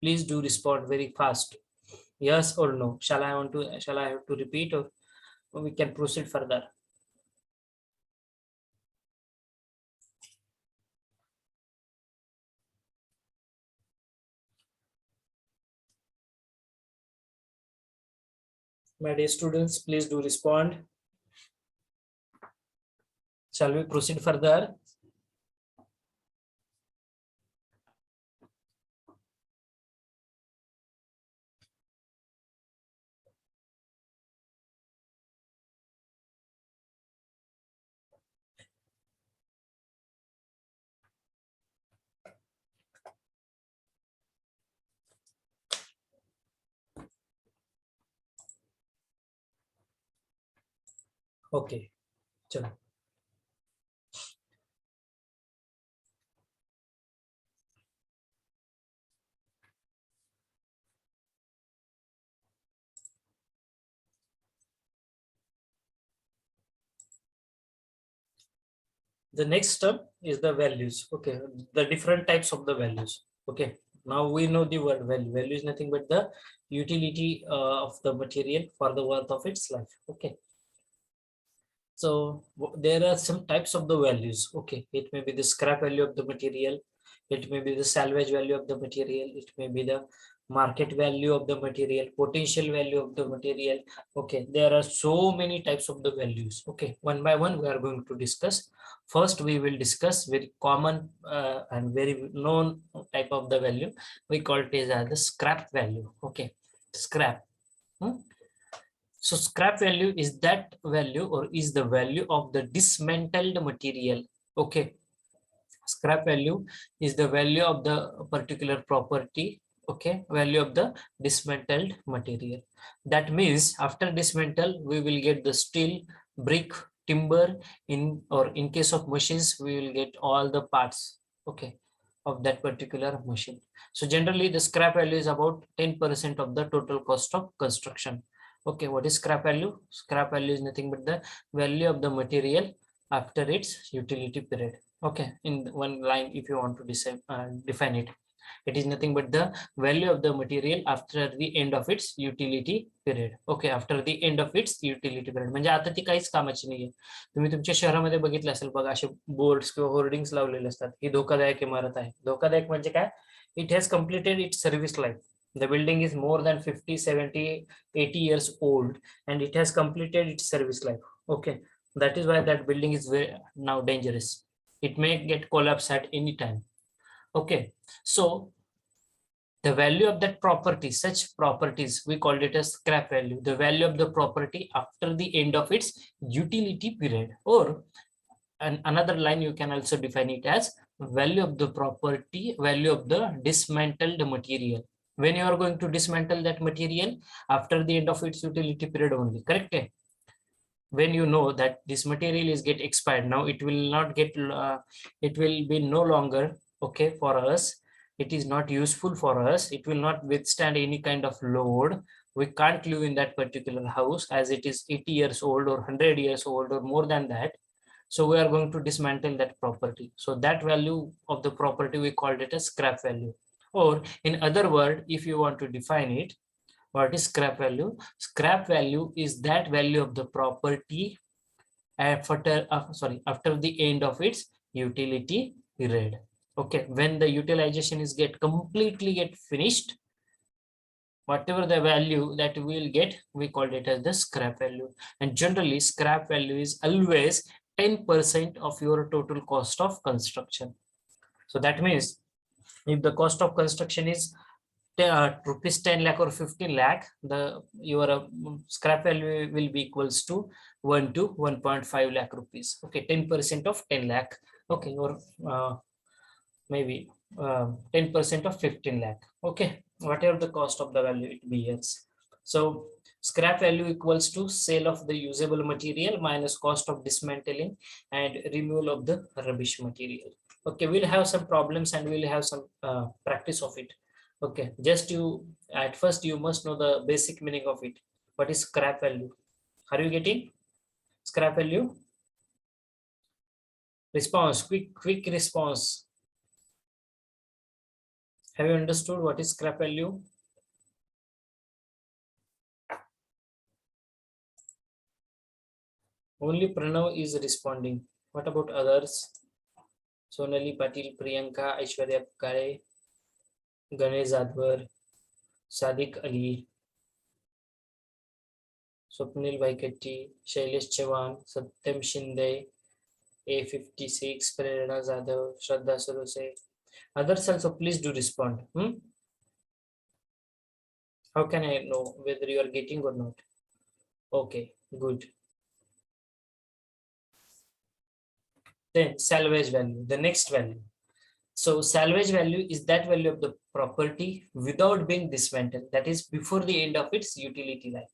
Please do respond very fast. Yes or no? Shall I have to repeat, or we can proceed further? My dear students, please do respond. Shall we proceed further? Okay, chalo. The next step is the values. Okay, the different types of the values. Okay, now we know the word value. Value is nothing but the utility of the material for the worth of its life. Okay, so there are some types of the values. Okay, it may be the scrap value of the material, it may be the salvage value of the material, it may be the market value of the material, potential value of the material. Okay, there are so many types of the values. Okay, one by one we are going to discuss. First we will discuss very common and very known type of the value. We call it as the scrap value. Okay, scrap. So scrap value is that value or is the value of the dismantled material. Okay, scrap value is the value of the particular property, okay, value of the dismantled material. That means after dismantle we will get the steel, brick, timber, in or in case of machines we will get all the parts, okay, of that particular machine. So generally the scrap value is about 10% of the total cost of construction. Okay, what is scrap value? Scrap value is nothing but the value of the material after its utility period. Okay, in one line if you want to define it, it is nothing but the value of the material after the end of its utility period. Okay, after the end of its utility period म्हणजे आता ती काहीच कामाची नाहीये. तुम्ही तुमच्या शहरामध्ये बघितलं असेल बघा, असे बोर्ड्स किंवा होर्डिंग्स लावलेले असतात, ही धोकादायक इमारत आहे. धोकादायक म्हणजे काय? It has completed it's service life. The building is more than 50, 70, 80 years old and it has completed its service life. Okay, that is why that building is very now dangerous. It may get collapsed at any time. Okay, so the value of that property, such properties we called it as scrap value, the value of the property after the end of its utility period. Or another line you can also define it as value of the property, value of the dismantled material. When you are going to dismantle that material after the end of its utility period only, correct? When you know that this material is get expired, now it will not get it will be no longer okay for us, it is not useful for us, it will not withstand any kind of load, we can't live in that particular house as it is 80 years old or 100 years old or more than that. So we are going to dismantle that property. So that value of the property we called it as scrap value. Or in other word, if you want to define it, what is scrap value? Scrap value is that value of the property after the end of its utility period. Okay, when the utilization is completely finished, whatever the value that we will get, we call it as the scrap value. And generally, scrap value is always 10% of your total cost of construction. So that means if the cost of construction is rupees 10 lakh or 15 lakh, your scrap value will be equals to 1 to 1.5 lakh rupees. Okay, 10% of 10 lakh. Okay, or maybe 10% of 15 lakh. Okay, whatever the cost of the value it be. Yes. So scrap value equals to sale of the usable material minus cost of dismantling and removal of the rubbish material. Okay, we'll have some problems and we'll have some practice of it. Okay, just at first you must know the basic meaning of it. What is scrap value? Are you getting scrap value? Response, quick response. Have you understood what is scrap value? Only Pranav is responding. What about others? Sonali Patil, Priyanka, Aishwarya Kare, Ganesh Zadwar, Sadiq Ali, Swapnil Vaikatti, Shailesh Chavan, Satyam Shinde, A56, Prerna Zadav, Shraddha Suruse. Others also, please do respond. How can I know whether you are getting or not? Okay, good. Then salvage value, the next value. So salvage value is that value of the property without being dismantled, that is before the end of its utility life.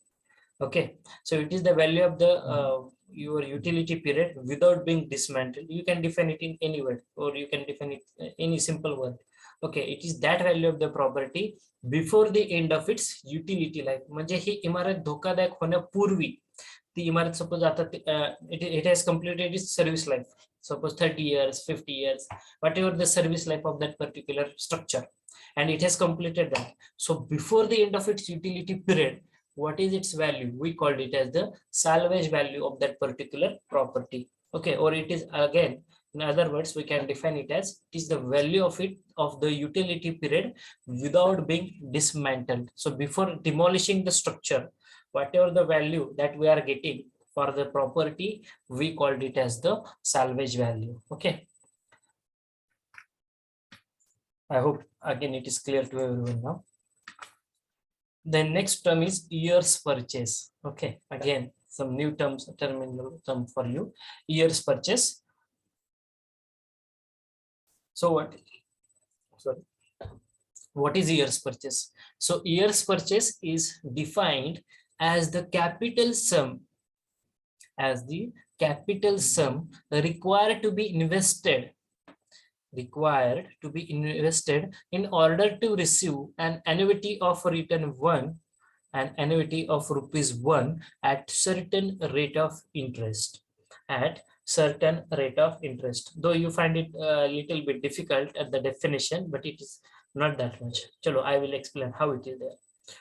Okay, so it is the value of the your utility period without being dismantled. You can define it in any word or you can define it any simple word. Okay, it is that value of the property before the end of its utility life. म्हणजे ही इमारत धोकादायक होण्यापूर्वी ती इमारत suppose आता it has completed its service life, suppose 30 years, 50 years, whatever the service life of that particular structure, and it has completed that. So before the end of its utility period, what is its value? We called it as the salvage value of that particular property. Okay, or it is again, in other words, we can define it as it is the value of the utility period without being dismantled. So before demolishing the structure, whatever the value that we are getting for the property, we called it as the salvage value. Okay, I hope again it is clear to everyone now. The next term is years purchase. Okay, again some new term for you. Years purchase. So sorry, what is year's purchase? So year's purchase is defined as the capital sum, required to be invested in order to receive an annuity of rupees 1 at certain rate of interest. Though you find it a little bit difficult at the definition, but it is not that much. Chalo, I will explain how it is there.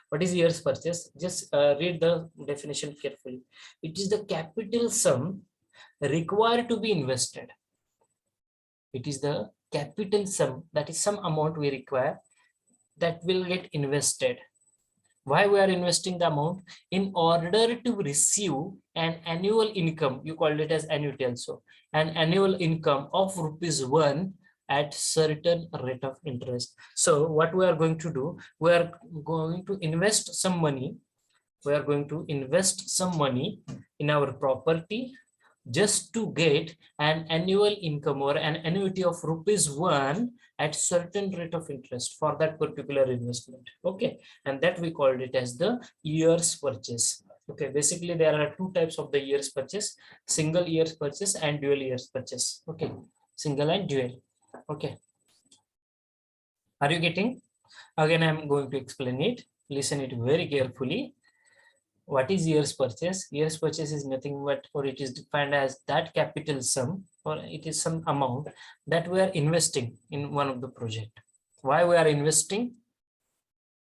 What is year's purchase? Just read the definition carefully. It is the capital sum required to be invested. It is the capital sum, that is some amount we require that will get invested. Why we are investing the amount? In order to receive an annual income, you called it as annuity also, an annual income of rupees 1 at certain rate of interest. So what we are going to do, we are going to invest some money. We are going to invest some money in our property just to get an annual income or an annuity of rupees 1 at certain rate of interest for that particular investment. Okay, and that we called it as the year's purchase. Okay, basically there are two types of the year's purchase: single year's purchase and dual year's purchase. Okay, single and dual. Okay, are you getting? Again, I'm going to explain it. Listen it very carefully. What is year's purchase? Year's purchase is nothing but, or it is defined as that capital sum, or it is some amount that we are investing in one of the project. Why we are investing?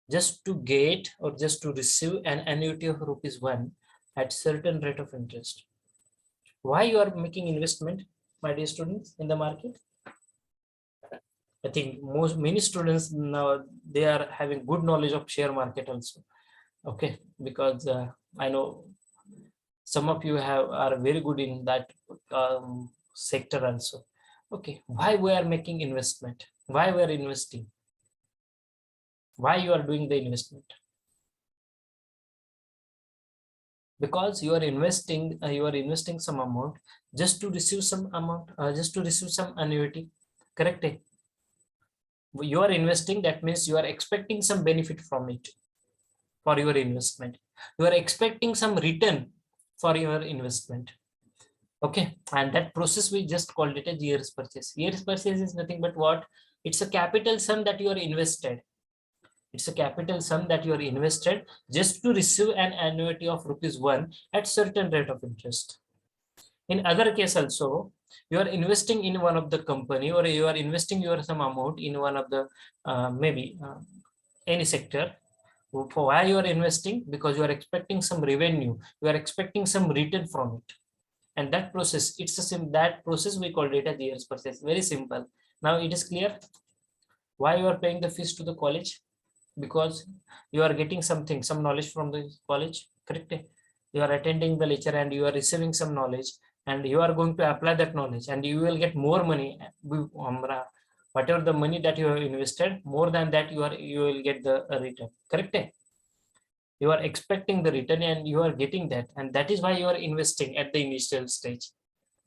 Just to get or just to receive an annuity of rupees 1 at certain rate of interest. Why you are making investment, my dear students, in the market? I think many students now, they are having good knowledge of share market also. Okay, because I know some of you are very good in that sector also. Okay, why we are making investment? Why we are investing? Why you are doing the investment? Because you are investing some amount just to receive some amount, just to receive some annuity. Correct? You are investing, that means you are expecting some benefit from it. For your investment, you are expecting some return for your investment. Okay, and that process we just called it a year's purchase. Year's purchase is nothing but what? It's a capital sum that you are invested. It's a capital sum that you are invested just to receive an annuity of rupees 1 at certain rate of interest. In other case also, you are investing in one of the company, or you are investing your some amount in one of the maybe any sector. For why you are investing? Because you are expecting some revenue, you are expecting some return from it, and that process, it's that process we call it as year's purchase. Very simple. Now it is clear why you are paying the fees to the college? Because you are getting something, some knowledge from the college. Correct? You are attending the lecture and you are receiving some knowledge, and you are going to apply that knowledge, and you will get more money. Whatever the money that you have invested, more than that you will get the return. Correct? You are expecting the return and you are getting that, and that is why you are investing at the initial stage.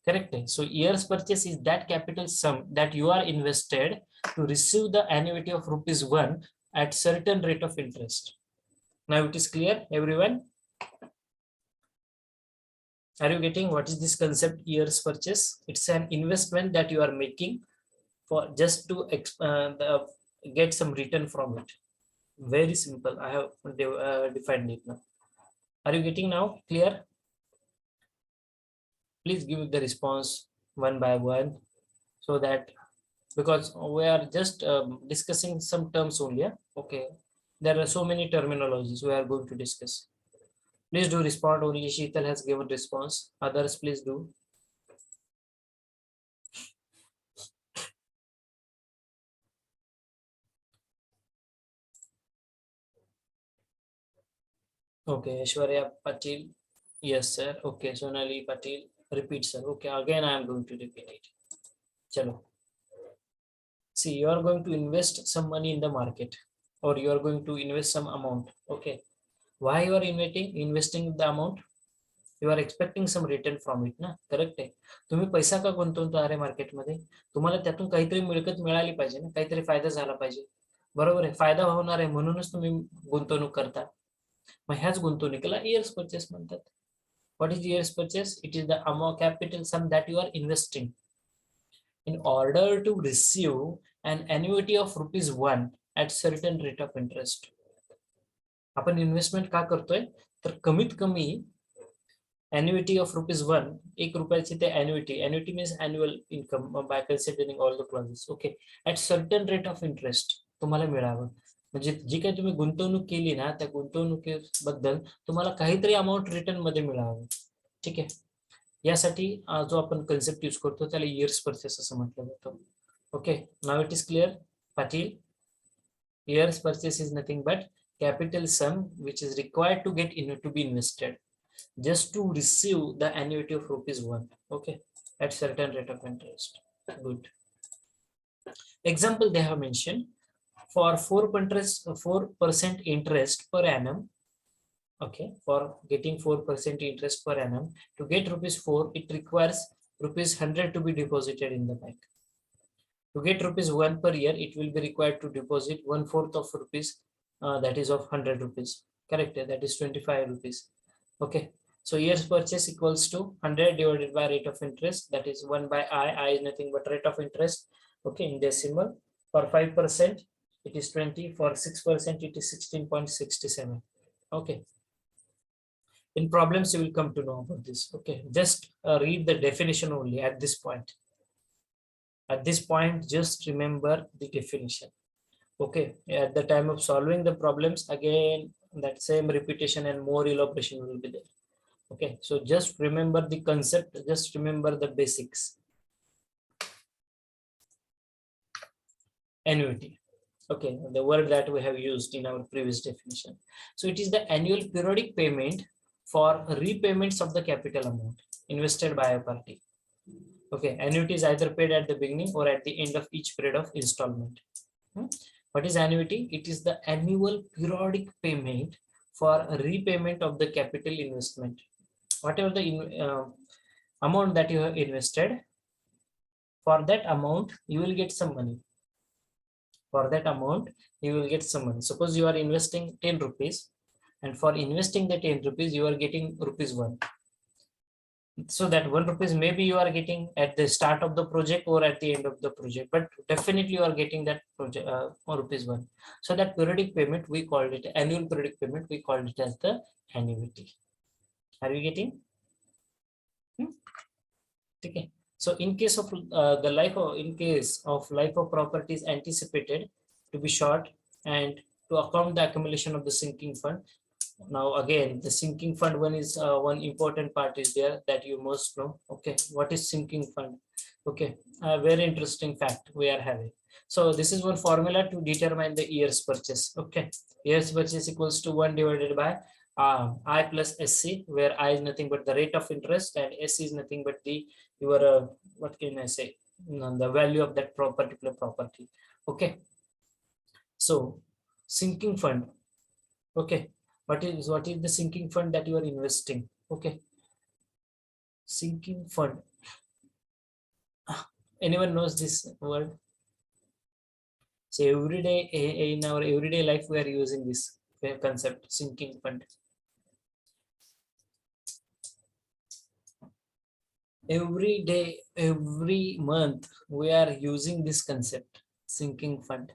Correct? So year's purchase is that capital sum that you are invested to receive the annuity of rupees 1 at certain rate of interest. Now it is clear, everyone? Are you getting what is this concept, year's purchase? It's an investment that you are making for just to get some return from it. Very simple. I have defined it now. Are you getting now? Clear? Please give the response one by one, so that, because we are just discussing some terms only. Yeah? Okay. There are so many terminologies we are going to discuss. Please do respond. Only Sheetal has given response. Others, please do. Okay, Aishwarya Patil. Yes, sir. Okay, Sonali Patil. Repeat, sir. Okay, again I am going to repeat it. Chalo. See, you are going to invest some money in the market, or you are going to invest some amount. Okay. Why you are investing the amount? You are expecting some return from it ना, correct आहे. तुम्ही पैसा का गुंतवतो अरे मार्केटमध्ये, तुम्हाला त्यातून काहीतरी मिळकत मिळाली पाहिजे ना, काहीतरी फायदा झाला पाहिजे, बरोबर आहे. फायदा होणार आहे म्हणूनच तुम्ही गुंतवणूक करता. मग ह्याच गुंतवणुकीला इयर्स परचेस म्हणतात. What is years purchase? It is the amount capital sum that you are investing in order to receive an annuity of ₹1 at certain rate of interest. आपण इन्व्हेस्टमेंट का करतोय, तर कमीत कमी annuity of ₹1, ₹1 ते annuity means annual income by considering all the clauses, okay, at certain rate of interest तुम्हाला मिळावं. म्हणजे जी काही तुम्ही गुंतवणूक केली ना, त्या गुंतवणुकीबद्दल तुम्हाला काहीतरी अमाऊंट रिटर्न मध्ये मिळावं. ठीक आहे, यासाठी जो आपण कन्सेप्ट यूज करतो त्याला इयर्स परचेस असं म्हटलं जातं. Okay, now it is clear Patil. Years purchase is nothing but capital sum which is required to get to be invested just to receive the annuity of ₹1, okay, at certain rate of interest. Good example they have mentioned. For 4% interest per annum, okay, for getting 4% interest per annum, to get ₹4 it requires ₹100 to be deposited in the bank. To get ₹1 per year, it will be required to deposit 1/4 of rupees, that is of ₹100, correct, that is ₹25. Okay, so year's purchase equals to 100 divided by rate of interest, that is 1 by I is nothing but rate of interest, okay, in decimal. For 5% it is 20, for 6% it is 16.67. okay, in problems you will come to know about this. Okay, just read the definition only at this point. At this point, just remember the definition. Okay, at the time of solving the problems, again that same repetition and more elaboration will be there. Okay, so just remember the concept, just remember the basics. Annuity, okay, the word that we have used in our previous definition. So it is the annual periodic payment for repayments of the capital amount invested by a party. Okay, annuity is either paid at the beginning or at the end of each period of installment. What is annuity? It is the annual periodic payment for repayment of the capital investment. Whatever the amount that you have invested, for that amount you will get some money. For that amount you will get some money. Suppose you are investing 10 rupees, and for investing the 10 rupees you are getting ₹1. So that ₹1 maybe you are getting at the start of the project or at the end of the project, but definitely you are getting that project ₹1. So that periodic payment we called it annual periodic payment, we called it as the annuity. Are you getting? Okay, so in case of life of property is anticipated to be short, and to account the accumulation of the sinking fund. Now again, the sinking fund one is one important part is there that you must know. Okay, what is sinking fund? Okay, a very interesting fact we are having. So this is one formula to determine the year's purchase. Okay, year's purchase equals to 1 divided by I plus SC, where I is nothing but the rate of interest and SC is nothing but the your what can I say, the value of that particular property. Okay, so sinking fund. Okay, what is the sinking fund that you are investing? Okay, sinking fund, anyone knows this word? So every day in our everyday life we are using this concept, sinking fund. Every day, every month we are using this concept, sinking fund.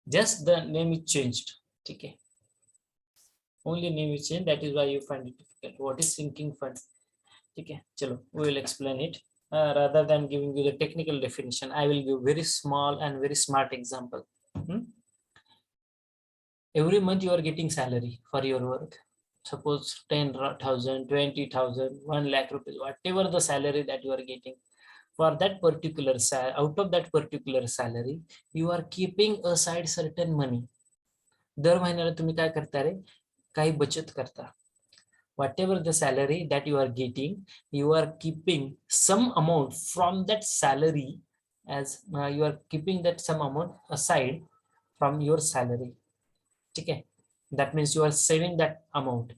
Just the name is changed. Okay, only name is changed, that is why you find it difficult. What is sinking fund? Okay, chalo, we will explain it. Rather than giving you the technical definition, I will give very small and very smart example. Every month you are getting salary for your work. Suppose 10,000, 20,000, 1 lakh rupees, whatever the salary that you are getting. For that particular out of that particular salary, you are keeping aside certain money. दर महिन्याला तुम्ही काय करता रे, काही बचत करता. Whatever the salary that you are getting, you are keeping some amount from that salary, as you are keeping that some amount aside from your salary. Okay, that means you are saving that amount.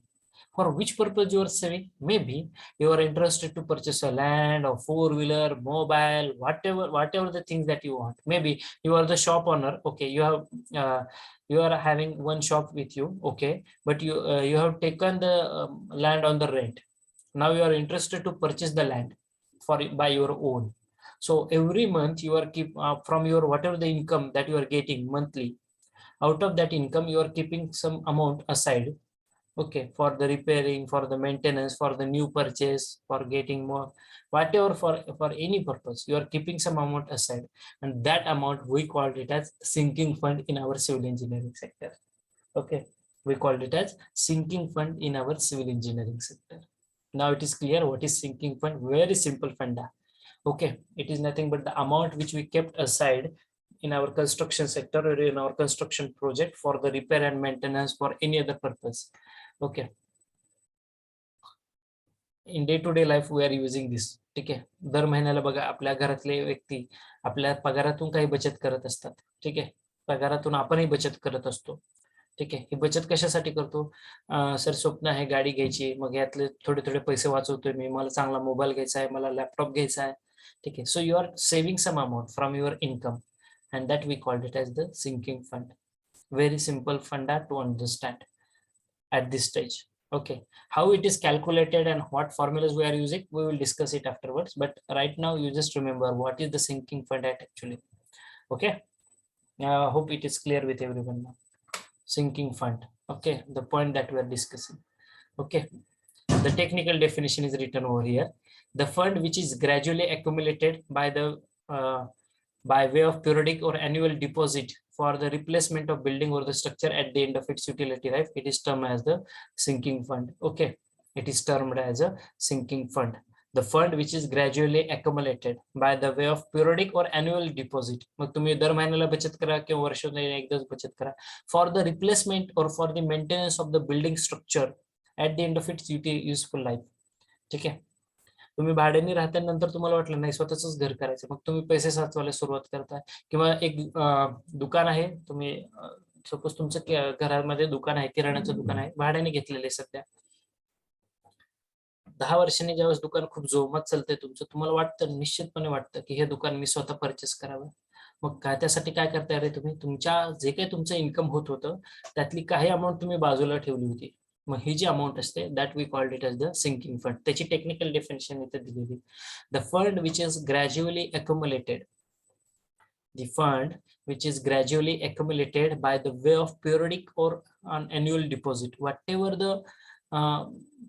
For which purpose you are saving? Maybe you are interested to purchase a land or four-wheeler, mobile, whatever the things that you want. Maybe you are the shop owner. Okay, you are having one shop with you. Okay, but you have taken the land on the rent. Now you are interested to purchase the land by your own. So every month you are keep from your whatever the income that you are getting monthly. Out of that income, you are keeping some amount aside, okay, for the repairing, for the maintenance, for the new purchase, for getting more, whatever, for any purpose, you are keeping some amount aside, and that amount we called it as sinking fund in our civil engineering sector. Okay, we called it as sinking fund in our civil engineering sector. Now it is clear what is sinking fund. Very simple funda. Okay, it is nothing but the amount which we kept aside in our construction sector or in our construction project for the repair and maintenance for any other purpose. Okay, in day to day life we are using this. ठीक आहे, दर महिन्याला बघा आपल्या घरातले व्यक्ती आपल्या पगारातून काही बचत करत असतात. ठीक आहे, पगारातून आपणही बचत करत असतो. ठीक आहे, ही बचत कशासाठी करतो? सर स्वप्न आहे गाडी घ्यायची, मग यातले थोडे थोडे पैसे वाचवतोय मी, मला चांगला मोबाईल घ्यायचा आहे, मला लॅपटॉप घ्यायचा आहे. ठीक आहे, so you are saving some amount from your income and that we called it as the sinking fund. Very simple funda to understand at this stage. Okay, how it is calculated and what formulas we are using, we will discuss it afterwards, but right now you just remember what is the sinking fund at actually. Okay, hope it is clear with everyone now. Sinking fund, okay, the point that we are discussing. Okay, the technical definition is written over here. The fund which is gradually accumulated by way of periodic or annual deposit for the replacement of building or the structure at the end of its utility life, it is termed as the sinking fund. Okay, it is termed as a sinking fund. The fund which is gradually accumulated by the way of periodic or annual deposit. मग तुम्ही दर महिन्याला बचत करा किंवा वर्षातून एकदाच बचत करा for the replacement or for the maintenance of the building structure at the end of its useful life. ठीक आहे, तुम्ही भाड्याने राहत्यानंतर तुम्हाला वाटलं नाही स्वतःच घर करायचं, मग तुम्ही पैसे साचवायला सुरुवात करताय. किंवा एक दुकान आहे, तुम्ही सपोज तुमचं घरामध्ये दुकान आहे, किराणाचं दुकान आहे, भाड्याने घेतलेले सध्या. 10 वर्षांनी ज्यावेळेस दुकान खूप जोमात चालतंय तुमचं, तुम्हाला वाटतं, निश्चितपणे वाटतं की हे दुकान मी स्वतः परचेस करावं. मग काय त्यासाठी काय करताय रे तुम्ही, तुमच्या जे काही तुमचं इन्कम होत होतं त्यातली काही अमाऊंट तुम्ही बाजूला ठेवली होती. मग ही जी अमाऊंट असते that we called it as the sinking fund. त्याची टेक्निकल डेफिनेशन इथे दिलेली. The fund which is gradually accumulated, the fund which is gradually accumulated by the way of periodic or an annual deposit, whatever the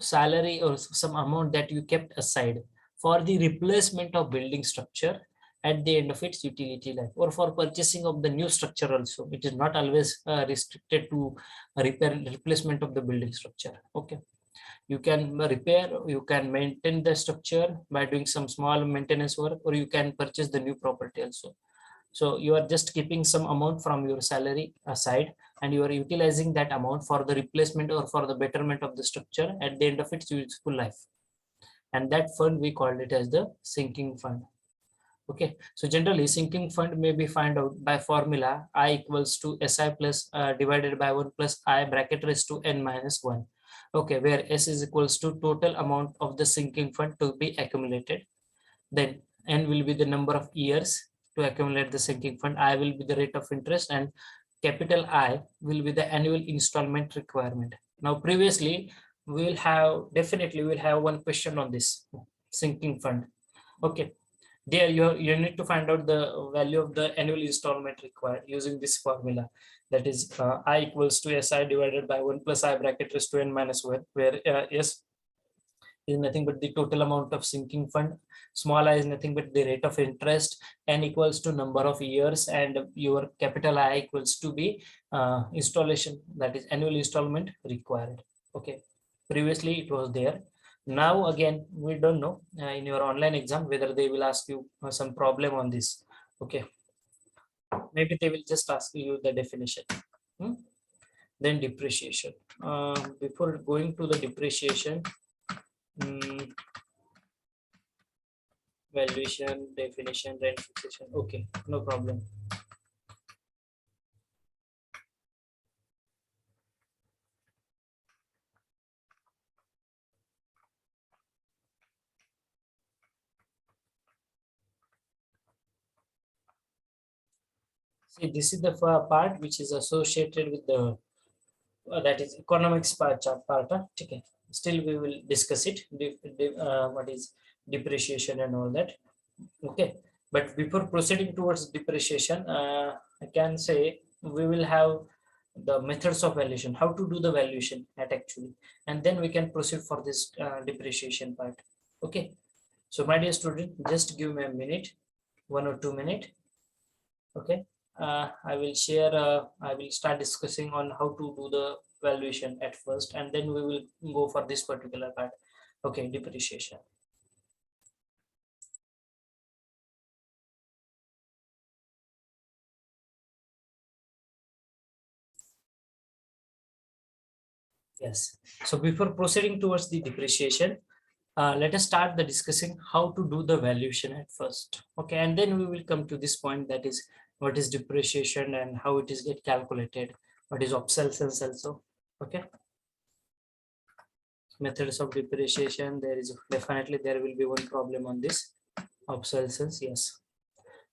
salary or some amount that you kept aside for the replacement of building structure at the end of its utility life, or for purchasing of the new structure also. It is not always restricted to replacement of the building structure. Okay, you can repair, you can maintain the structure by doing some small maintenance work, or you can purchase the new property also. So you are just keeping some amount from your salary aside, and you are utilizing that amount for the replacement or for the betterment of the structure at the end of its useful life. And that fund we called it as the sinking fund. Okay, so generally sinking fund may be found out by formula I equals to SI plus divided by 1 plus I bracket raised to n minus 1. Okay, where S is equals to total amount of the sinking fund to be accumulated. Then n will be the number of years to accumulate the sinking fund, I will be the rate of interest, and capital I will be the annual installment requirement. Now previously we will have, definitely we will have one question on this sinking fund. Okay, there you need to find out the value of the annual installment required using this formula, that is I equals to SI divided by 1 plus I bracket raised to n minus 1, where S is nothing but the total amount of sinking fund, small I is nothing but the rate of interest, n equals to number of years, and your capital I equals to be installation, that is annual installment required. Okay, previously it was there. Now again we don't know in your online exam whether they will ask you some problem on this. Okay, maybe they will just ask you the definition. Then depreciation. Before going to the depreciation, valuation, definition, rent fixation. Okay, no problem. See, this is the part which is associated with the that is economics part. Okay. Still we will discuss it. What is depreciation and all that. Okay. But before proceeding towards depreciation, I can say we will have the methods of valuation, how to do the valuation at actually, and then we can proceed for this depreciation part. Okay. So my dear student, just give me a minute, 1 or 2 minutes. Okay. I will share, I will start discussing on how to do the valuation at first, and then we will go for this particular part. Okay, depreciation. Yes. So before proceeding towards the depreciation, let us start the discussing how to do the valuation at first. Okay, and then we will come to this point, that is what is depreciation and how it is get calculated, what is obsolescence also. Okay. Methods of depreciation, there is definitely there will be one problem on this obsolescence. Yes.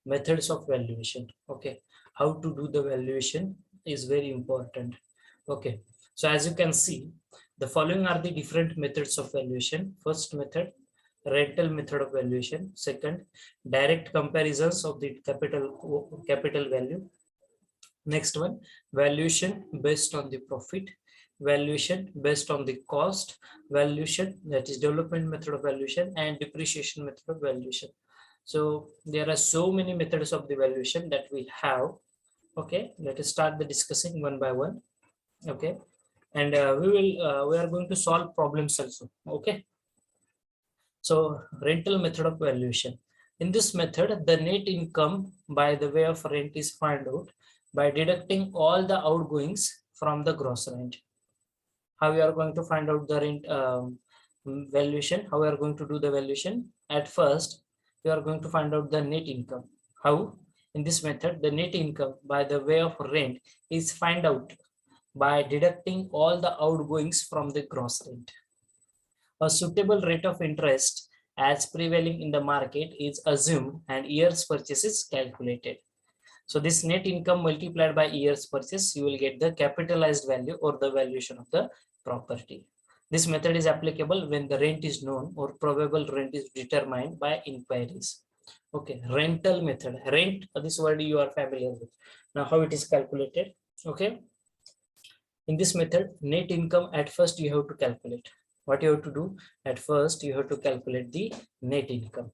Methods of valuation. Okay, how to do the valuation is very important. Okay, so as you can see, the following are the different methods of valuation. First method, rental method of valuation. Second, direct comparisons of the capital value. Next one, valuation based on the profit, valuation based on the cost, valuation, that is development method of valuation, and depreciation method of valuation. So there are so many methods of the valuation that we have. Okay, let us start the discussing one by one. Okay, and we are going to solve problems also. Okay, so rental method of valuation. In this method, the net income by the way of rent is found out by deducting all the outgoings from the gross rent. How we are going to find out the rent valuation? How we are going to do the valuation? At first, we are going to find out the net income. How? In this method, the net income by the way of rent is find out by deducting all the outgoings from the gross rent. A suitable rate of interest as prevailing in the market is assumed and year's purchase is calculated. So this net income multiplied by year's purchase, you will get the capitalized value or the valuation of the property. This method is applicable when the rent is known or probable rent is determined by inquiries. Okay, rental method. Rent, this word you are familiar with. Now how it is calculated? Okay. In this method, net income at first you have to calculate. What you have to do? At first you have to calculate the net income.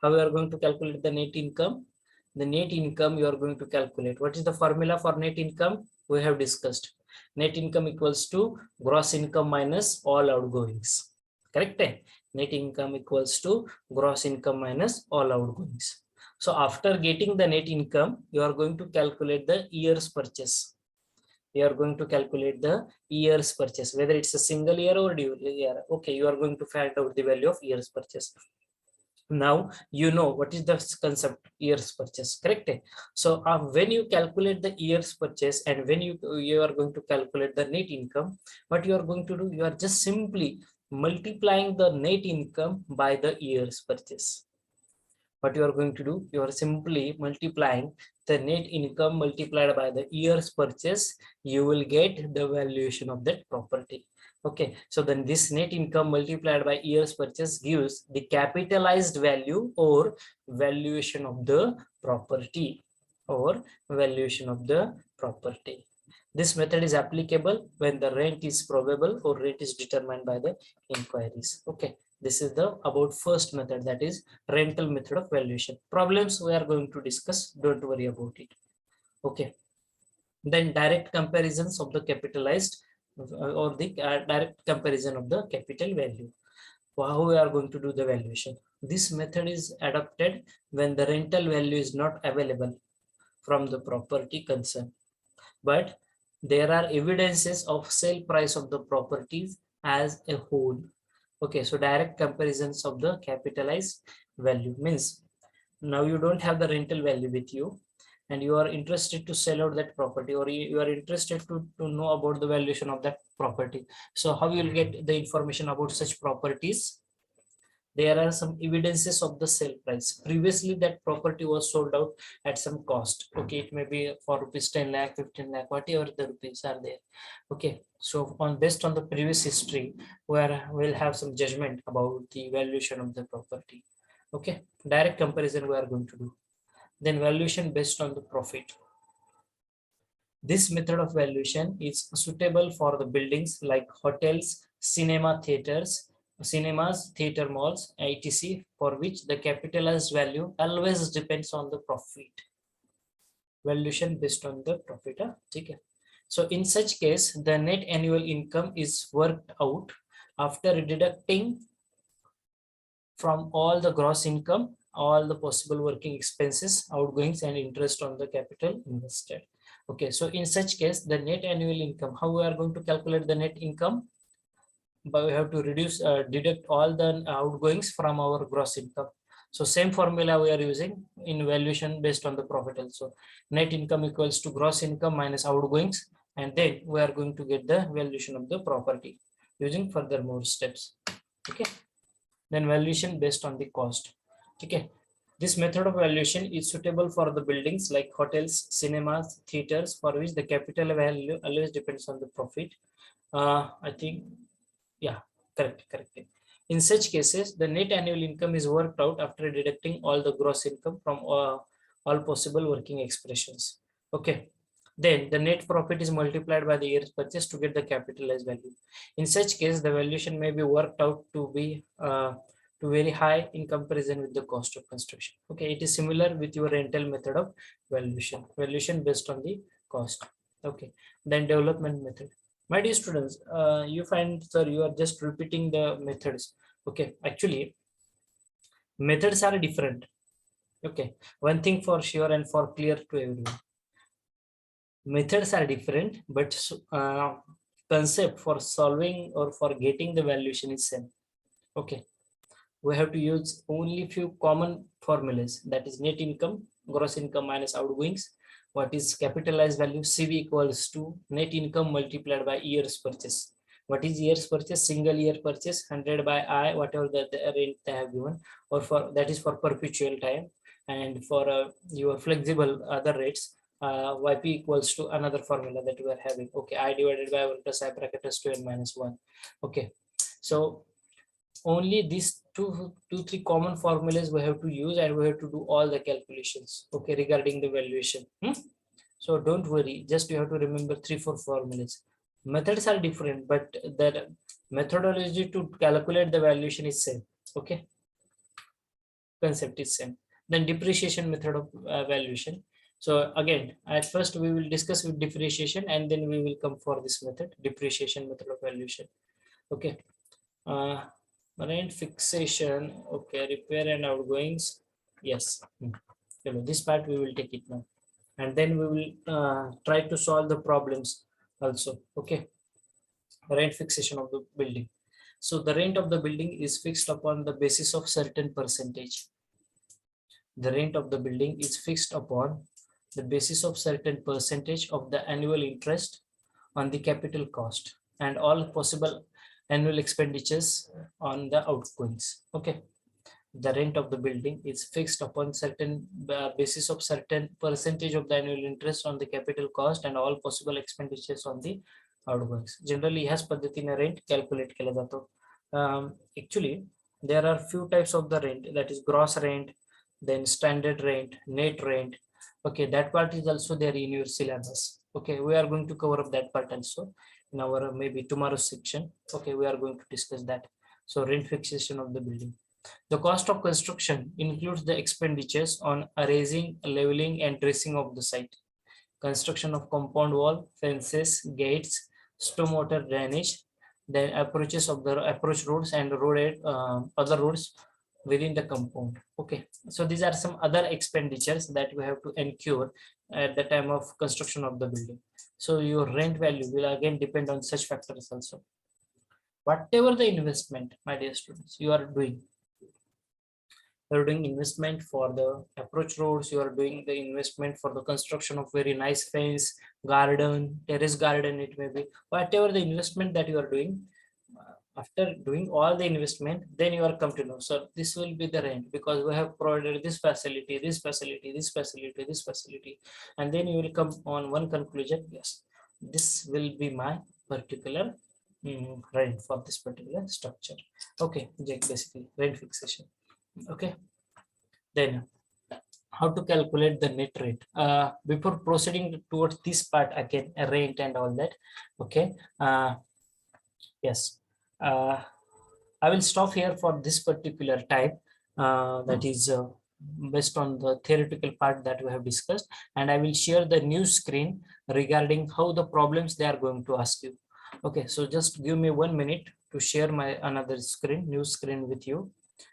How we are going to calculate the net income? The net income you are going to calculate. What is the formula for net income? We have discussed. Net income equals to gross income minus all outgoings. Correct? Net income equals to gross income minus all outgoings. So after getting the net income, you are going to calculate the year's purchase. You are going to calculate the year's purchase, whether it's a single year or dual year. Okay, you are going to find out the value of year's purchase. Now you know what is the concept year's purchase, correct? So when you calculate the year's purchase and when you are going to calculate the net income, what you are going to do, you are just simply multiplying the net income by the year's purchase. What you are going to do, you are simply multiplying the net income multiplied by the year's purchase, you will get the valuation of that property. Okay, so then this net income multiplied by year's purchase gives the capitalized value or valuation of the property or valuation of the property. This method is applicable when the rent is probable or rent is determined by the inquiries. Okay, this is the about first method, that is rental method of valuation. Problems we are going to discuss, don't worry about it. Okay, then direct comparisons of the capitalized or the direct comparison of the capital value. How we are going to do the valuation? This method is adopted when the rental value is not available from the property concerned, but there are evidences of sale price of the properties as a whole. Okay, so direct comparisons of the capitalized value means now you don't have the rental value with you and you are interested to sell out that property, or you are interested to know about the valuation of that property. So how you will get the information about such properties? There are some evidences of the sale price. Previously, that property was sold out at some cost. Okay, it may be for rupees 10 lakh, 15 lakh, whatever the rupees are there. Okay, so on based on the previous history, where we'll have some judgment about the valuation of the property. Okay, direct comparison we are going to do. Then valuation based on the profit. This method of valuation is suitable for the buildings like hotels, cinemas, theater malls, etc., for which the capitalized value always depends on the profit. Valuation based on the profit. Okay. So in such case, the net annual income is worked out after deducting from all the gross income, all the possible working expenses, outgoings, and interest on the capital invested. Okay, so in such case, the net annual income, how we are going to calculate the net income? But we have to deduct all the outgoings from our gross income. So same formula we are using in valuation based on the profit also. Net income equals to gross income minus outgoings, and then we are going to get the valuation of the property using further more steps. Okay. Then valuation based on the cost. Okay. This method of valuation is suitable for the buildings like hotels, cinemas, theaters, for which the capital value always depends on the profit. I think, yeah, correct. In such cases, the net annual income is worked out after deducting all the gross income from all possible working expressions. Okay. Then the net profit is multiplied by the year's purchase to get the capitalized value. In such case, the valuation may be worked out to be to very high in comparison with the cost of construction. Okay, it is similar with your rental method of valuation based on the cost. Okay, then development method. My dear students, you find, sir, you are just repeating the methods. Okay, actually, methods are different. Okay, one thing for sure and for clear to everyone. Methods are different, but concept for solving or for getting the valuation is same. Okay, we have to use only few common formulas, that is net income, gross income minus outgoings. What is capitalized value? CV equals to net income multiplied by years purchase. What is years purchase? Single year purchase, 100 by I, whatever the rate they have given, or for that is for perpetual time, and for your flexible other rates, YP equals to another formula that we are having. Okay, I divided by 1 plus I bracket plus 2 n minus 1. Okay, so only these three common formulas we have to use, and we have to do all the calculations, okay, regarding the valuation. So don't worry, just you have to remember 3-4 formulas. Methods are different, but the methodology to calculate the valuation is same. Okay, concept is same. Then depreciation method of valuation. So again, at first we will discuss with depreciation, and then we will come for this method, depreciation method of valuation. Okay, rent fixation. Okay, repair and outgoings. Yes, this part we will take it now, and then we will try to solve the problems also. Okay, rent fixation of the building. So the rent of the building is fixed upon the basis of certain percentage. The rent of the building is fixed upon the basis of certain percentage of the annual interest on the capital cost and all possible annual expenditures on the outgoings. Okay, the rent of the building is fixed upon certain basis of certain percentage of the annual interest on the capital cost and all possible expenditures on the outgoings. Generally ह्याच पद्धतीने rent calculate केला जातो. Actually, there are few types of the rent, that is gross rent, then standard rent, net rent. Okay, that part is also there in your syllabus. Okay, we are going to cover up that part also in our maybe tomorrow's section. Okay, we are going to discuss that. So rent fixation of the building. The cost of construction includes the expenditures on erasing, leveling, and dressing of the site, construction of compound wall, fences, gates, stormwater drainage, then approaches of the approach roads and other roads within the compound. Okay, so these are some other expenditures that we have to incur at the time of construction of the building. So your rent value will again depend on such factors also. Whatever the investment, my dear students, you are doing investment for the approach roads, you are doing the investment for the construction of very nice fence, garden, terrace garden, it may be whatever the investment that you are doing, After doing all the investment, then you are come to know, so this will be the rent because we have provided this facility, this facility, this facility, this facility, and then you will come on one conclusion. Yes, this will be my particular rent for this particular structure. Okay, basically rent fixation. Okay, then how to calculate the net rate? Before proceeding towards this part again, rent and all that. Okay, yes. I will stop here for this particular type, that is based on the theoretical part that we have discussed, and I will share the new screen regarding how the problems they are going to ask you. Okay, so just give me 1 minute to share my another screen, new screen with you,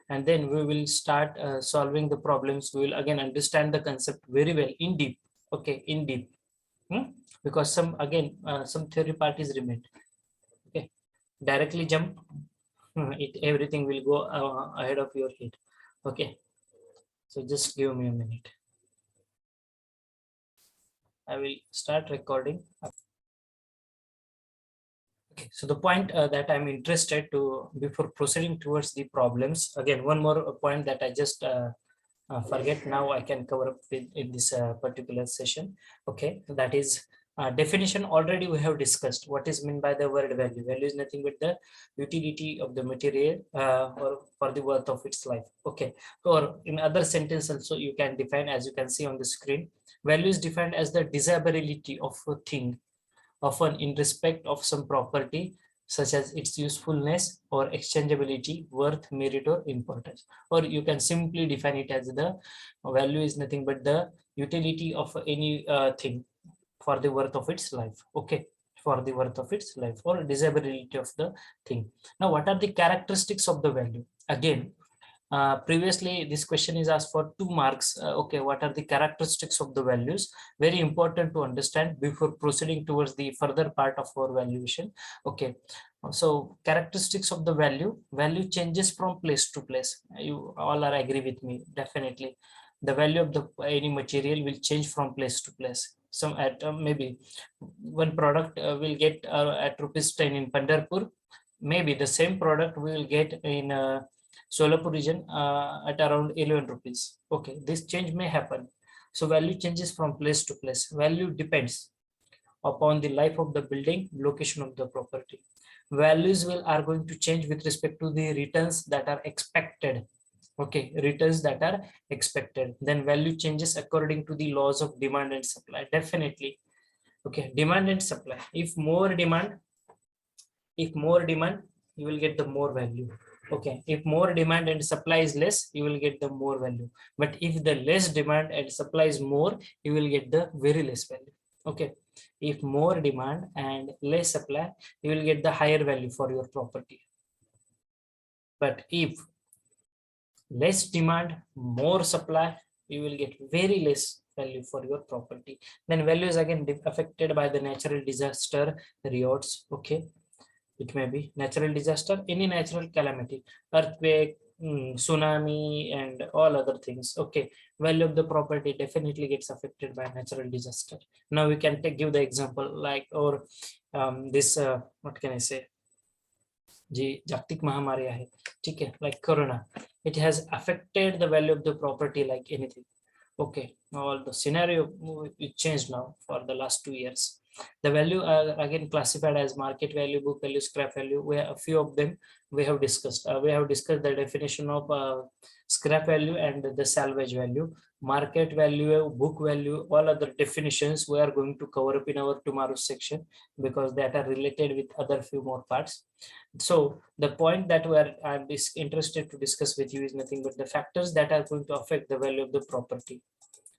and then we will start solving the problems. We will again understand the concept very well in deep. Okay, in deep, because some again some theory part is remained. Okay, directly jump. Everything will go ahead of your head. Okay, so just give me a minute. I will start recording. Okay, so the point that I'm interested to, before proceeding towards the problems, again one more point that I just forget, now I can cover up in this particular session. Okay, that is definition. Already we have discussed what is meant by the word value. Value is nothing but the utility of the material or for the worth of its life. Okay, or in other sentence also you can define, as you can see on the screen, value is defined as the desirability of a thing, often in respect of some property such as its usefulness or exchangeability, worth, merit, or importance. Or you can simply define it as the value is nothing but the utility of any thing for the worth of its life. Okay, for the worth of its life or desirability of the thing. Now, what are the characteristics of the value? Again, previously this question is asked for 2 marks. Okay, what are the characteristics of the values? Very important to understand before proceeding towards the further part of our valuation. Okay, so characteristics of the value changes from place to place. You all are agree with me, definitely. The value of the any material will change from place to place. Some at maybe one product will get at rupees 10 in Pandharpur. Maybe the same product we will get in Solapur region at around 11 rupees. Okay, this change may happen. So value changes from place to place. Value depends upon the life of the building, location of the property. Values are going to change with respect to the returns that are expected. Okay, returns that are expected. Then value changes according to the laws of demand and supply. Definitely. Okay, demand and supply. If more demand, you will get the more value. Okay, if more demand and supply is less, you will get the more value. But if the less demand and supply is more, you will get the very less value. Okay, if more demand and less supply, you will get the higher value for your property. But if less demand, more supply, you will get very less value for your property. Then value is again affected by the natural disaster, riots. Okay, it may be natural disaster, any natural calamity, earthquake, tsunami, and all other things. Okay, value of the property definitely gets affected by natural disaster. Now we can give the example like, or this what can I say, जी जागतिक महामारी आहे, ठीक है, like corona, it has affected the value of the property like anything. Okay, all the scenario it changed now for the last 2 years. The value are again classified as market value, book value, scrap value. We have a few of them we have discussed. We have discussed the definition of scrap value and the salvage value, market value, book value. All other definitions we are going to cover up in our tomorrow's section because that are related with other few more parts. So the point that I'm interested to discuss with you is nothing but the factors that are going to affect the value of the property.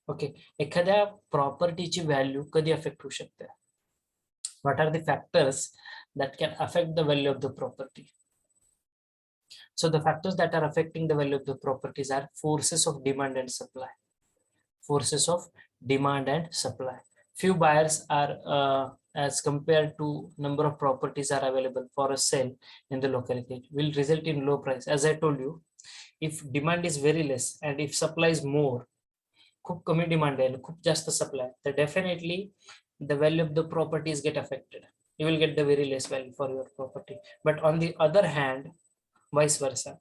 Okay, एखाद्या प्रॉपर्टीची value कधी affect होऊ शकते? What are the factors that can affect the value of the property? So the factors that are affecting the value of the properties are forces of demand and supply. Forces of demand and supply. Few buyers are as compared to number of properties are available for a sale in the locality will result in low price. As I told you, if demand is very less and if supply is more, खूप कमी demand आहे खूप जास्त supply, then definitely the value of the properties get affected. you will get the very less value for your property. But on the other hand, vice versa,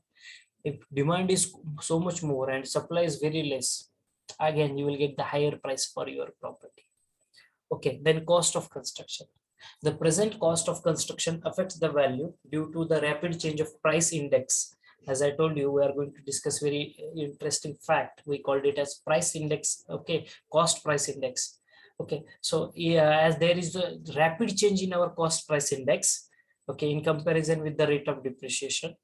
if demand is so much more and supply is very less, again you will get the higher price for your property. Okay, then cost of construction. The present cost of construction affects the value due to the rapid change of price index. As I told you, we are going to discuss very interesting fact. We called it as price index. Okay, cost price index. Okay, so yeah, as there is a rapid change in our cost price index, okay, in comparison with the rate of depreciation,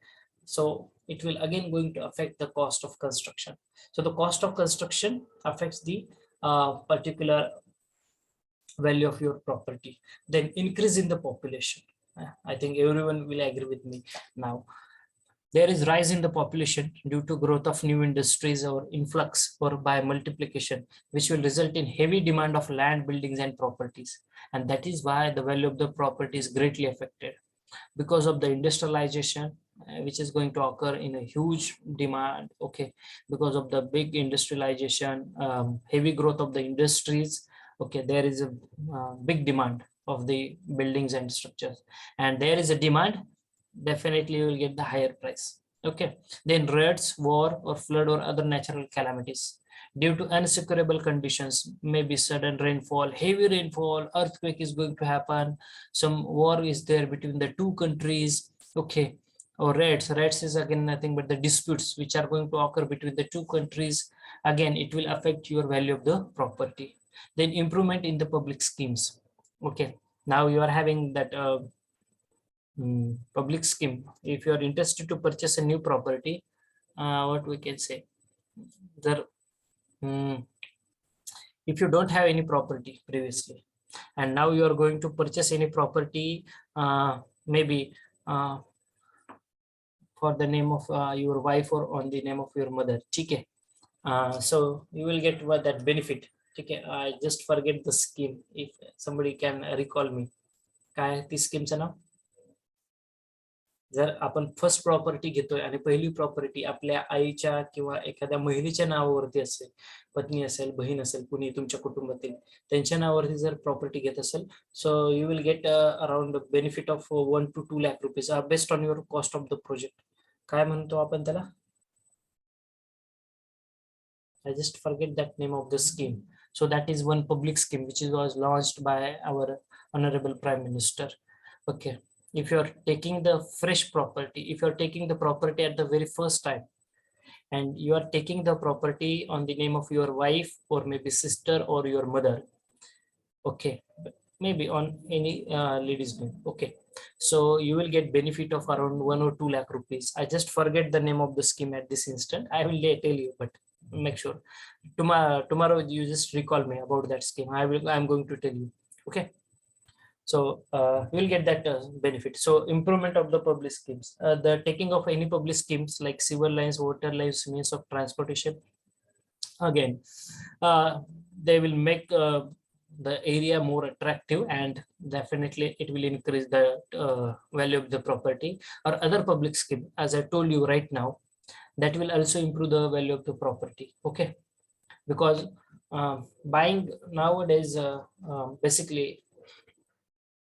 so it will again going to affect the cost of construction. So the cost of construction affects the particular value of your property. Then increase in the population. I think everyone will agree with me now. There is rise in the population due to growth of new industries or influx or by multiplication, which will result in heavy demand of land, buildings, and properties. And that is why the value of the property is greatly affected because of the industrialization, which is going to occur in a huge demand. Okay, because of the big industrialization, heavy growth of the industries. Okay, there is a big demand of the buildings and structures, and there is a demand, definitely you will get the higher price. Okay, then riots, war, or flood, or other natural calamities due to unsecurable conditions, maybe sudden rainfall, heavy rainfall, earthquake is going to happen, some war is there between the two countries. Okay, or riots is again nothing but the disputes which are going to occur between the two countries. Again, it will affect your value of the property. Then improvement in the public schemes. Okay, now you are having that public scheme. If you are interested to purchase a new property, what we can say, there if you don't have any property previously and now you are going to purchase any property, maybe for the name of your wife or on the name of your mother. Okay, so you will get what that benefit. Okay, I just forget the scheme. If somebody can recall me, काय ती स्कीमचं नाव? जर आपण first property घेतोय आणि पहिली property आपल्या आईच्या किंवा एखाद्या महिलेच्या नावावरती असेल, पत्नी असेल, बहीण असेल, कुणी तुमच्या कुटुंबातील त्यांच्या नावावरती जर प्रॉपर्टी घेत असेल, so you will get around benefit of 1 to 2 lakh rupees based on your cost of the project. काय म्हणतो आपण त्याला? I just forget that name of the scheme. So that is one public scheme which was launched by our honorable Prime Minister. Okay, if you are taking the fresh property, if you are taking the property at the very first time, and you are taking the property on the name of your wife or maybe sister or your mother, okay, maybe on any lady's name. Okay, so you will get benefit of around 1 or 2 lakh rupees. I just forget the name of the scheme at this instant. I will tell you, but make sure tomorrow you just recall me about that scheme. I'm going to tell you. Okay, so we'll get that benefit. So improvement of the public schemes, the taking of any public schemes like civil lines, water lines, means of transportation, again they will make the area more attractive, and definitely it will increase the value of the property. Or other public scheme, as I told you right now, that will also improve the value of the property. Okay, because buying nowadays, basically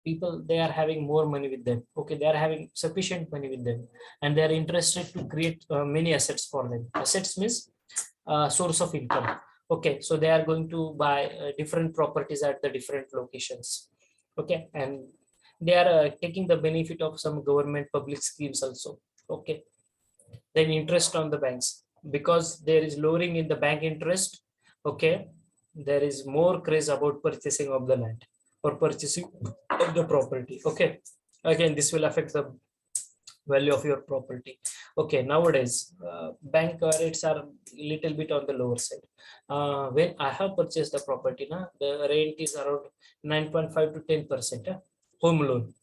people, they are having more money with them. Okay, they are having sufficient money with them, and they are interested to create many assets for them. Assets means source of income. Okay, so they are going to buy different properties at the different locations. Okay, and they are taking the benefit of some government public schemes also. Okay, then interest on the banks, because there is lowering in the bank interest. Okay, there is more craze about purchasing of the land or purchasing of the property. Okay, again this will affect the value of your property. Okay, nowadays bank rates are little bit on the lower side. When I have purchased the property, the rate is around 9.5 to 10% home loan.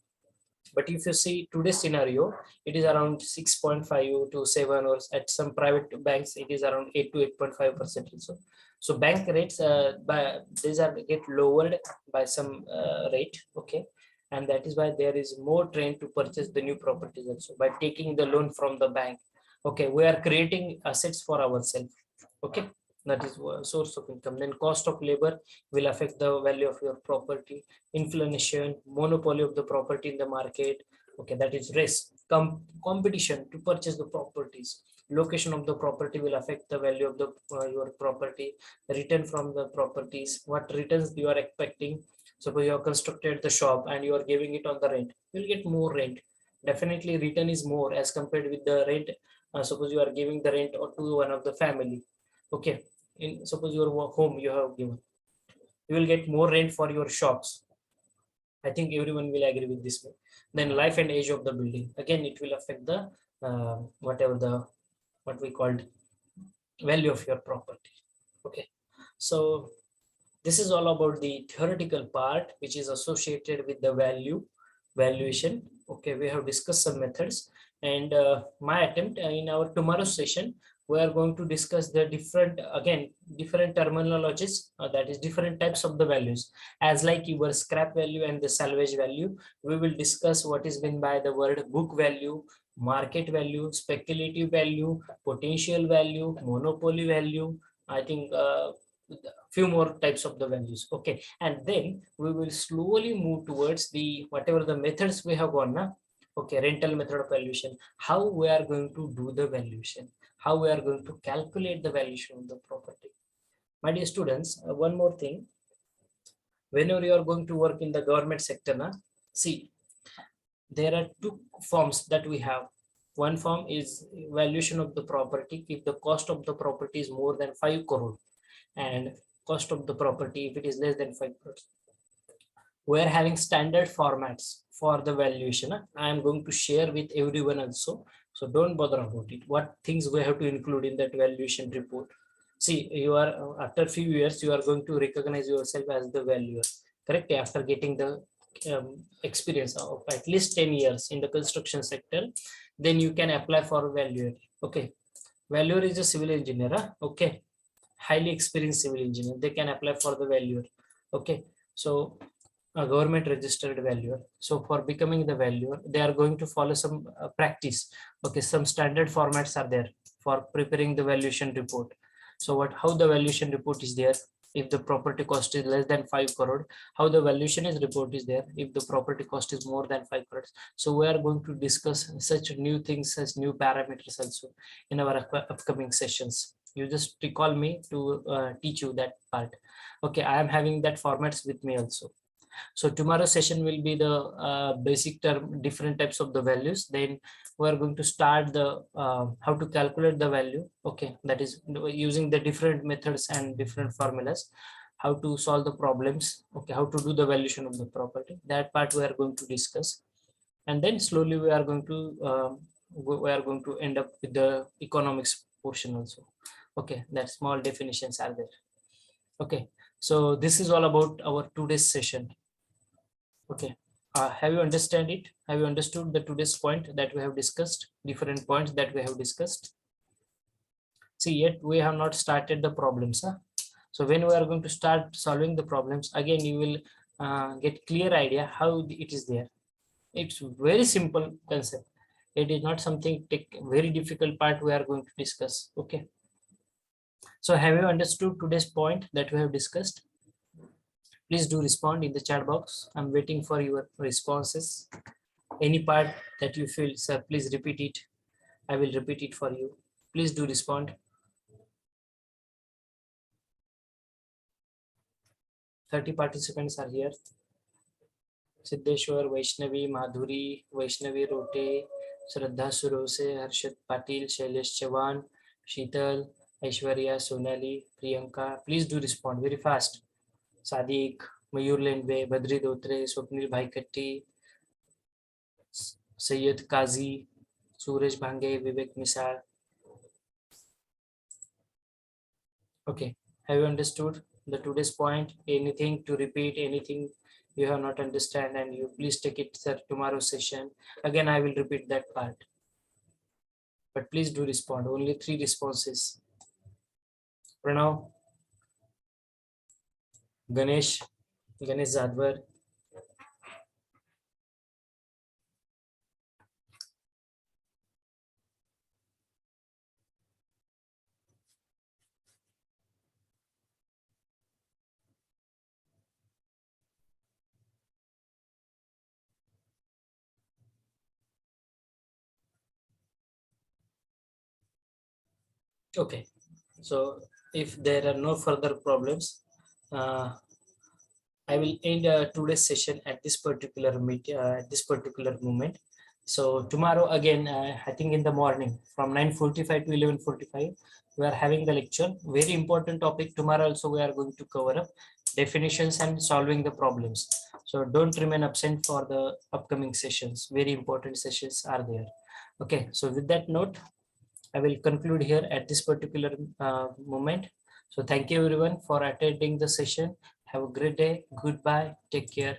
But if you see today's scenario, it is around 6.5 to 7, or at some private banks it is around 8 to 8.5% also. So bank rates by these are get lowered by some rate. Okay, and that is why there is more trend to purchase the new properties also by taking the loan from the bank. Okay, we are creating assets for ourselves. Okay, that is source of income. Then cost of labor will affect the value of your property. Inflation, monopoly of the property in the market, okay, that is risk. Competition to purchase the properties. Location of the property will affect the value of the your property. Return from the properties, what returns you are expecting. Suppose you have constructed the shop and you are giving it on the rent, you'll get more rent. Definitely return is more as compared with the rent. Suppose you are giving the rent to one of the family, okay, in suppose your home you have given, you will get more rent for your shops. I think everyone will agree with this way. Then life and age of the building, again it will affect the whatever the what we called value of your property. Okay, so this is all about the theoretical part which is associated with the valuation. Okay, we have discussed some methods, and my attempt in our tomorrow's session, we are going to discuss the different terminologies, that is different types of the values, as like your scrap value and the salvage value. We will discuss what is meant by the word book value, market value, speculative value, potential value, monopoly value. I think few more types of the values. Okay, and then we will slowly move towards the whatever the methods we have gone now. Okay, rental method of valuation, how we are going to do the valuation, how we are going to calculate the valuation of the property. My dear students, one more thing, whenever you are going to work in the government sector now, see, there are two forms that we have. One form is valuation of the property if the cost of the property is more than 5 crore, and cost of the property if it is less than 5 crores. We are having standard formats for the valuation. I am going to share with everyone also, so don't bother about it, what things we have to include in that valuation report. See, you are after few years you are going to recognize yourself as the valuer, correct, after getting the experience of at least 10 years in the construction sector. Then you can apply for a valuer. Okay, valuer is a civil engineer, okay, highly experienced civil engineer, they can apply for the valuer. Okay, so a government registered valuer. So for becoming the valuer, they are going to follow some practice. Okay, some standard formats are there for preparing the valuation report. So how the valuation report is there, if the property cost is less than 5 crore, how the valuation is report is there if the property cost is more than 5 crores. So we are going to discuss such new things, such new parameters also in our upcoming sessions. You just recall me to teach you that part. Okay, I am having that formats with me also. So tomorrow's session will be the basic term, different types of the values. Then we are going to start the how to calculate the value. Okay, that is using the different methods and different formulas, how to solve the problems. Okay, how to do the valuation of the property. That part we are going to discuss, and then slowly we are going to end up with the economics portion also. Okay, that small definitions are there. Okay, so this is all about our today's session. Okay, have you understand it? Have you understood the today's point that we have discussed, different points that we have discussed? See, yet we have not started the problems. So when we are going to start solving the problems, again you will get clear idea how it is there. It's very simple concept. It is not something very difficult part we are going to discuss. Okay, so have you understood today's point that we have discussed? Please do respond in the chat box. I'm waiting for your responses. Any part that you feel, sir, please repeat it. I will repeat it for you. Please do respond. 30 participants are here. Siddheshwar, Vaishnavi, Madhuri, Vaishnavi Rote, Shraddha Surose, Harshad Patil, Shailesh Chauhan, Sheetal, Aishwarya, Sonali, Priyanka. Please do respond very fast. Sadiq, मयूर लेंडवे, बद्री दोत्रे, स्वप्निल भाईकट्टी, सैयद काजी, सूरज भांगे, विवेक मिसाल. Okay, have you understood the today's point? Anything to repeat, anything you have not understand, and you please take it sir tomorrow's session. Again, I will repeat that part. But please do respond. Only 3 responses. Pranav, Ganesh Zadwar. Okay, so if there are no further problems, I will end today's session at this particular at this particular moment. So tomorrow again, I think in the morning from 9:45 to 11:45, we are having the lecture. Very important topic. Tomorrow also we are going to cover up definitions and solving the problems. So don't remain absent for the upcoming sessions. Very important sessions are there. Okay, so with that note, I will conclude here at this particular moment. So thank you everyone for attending the session. Have a great day. Goodbye. Take care.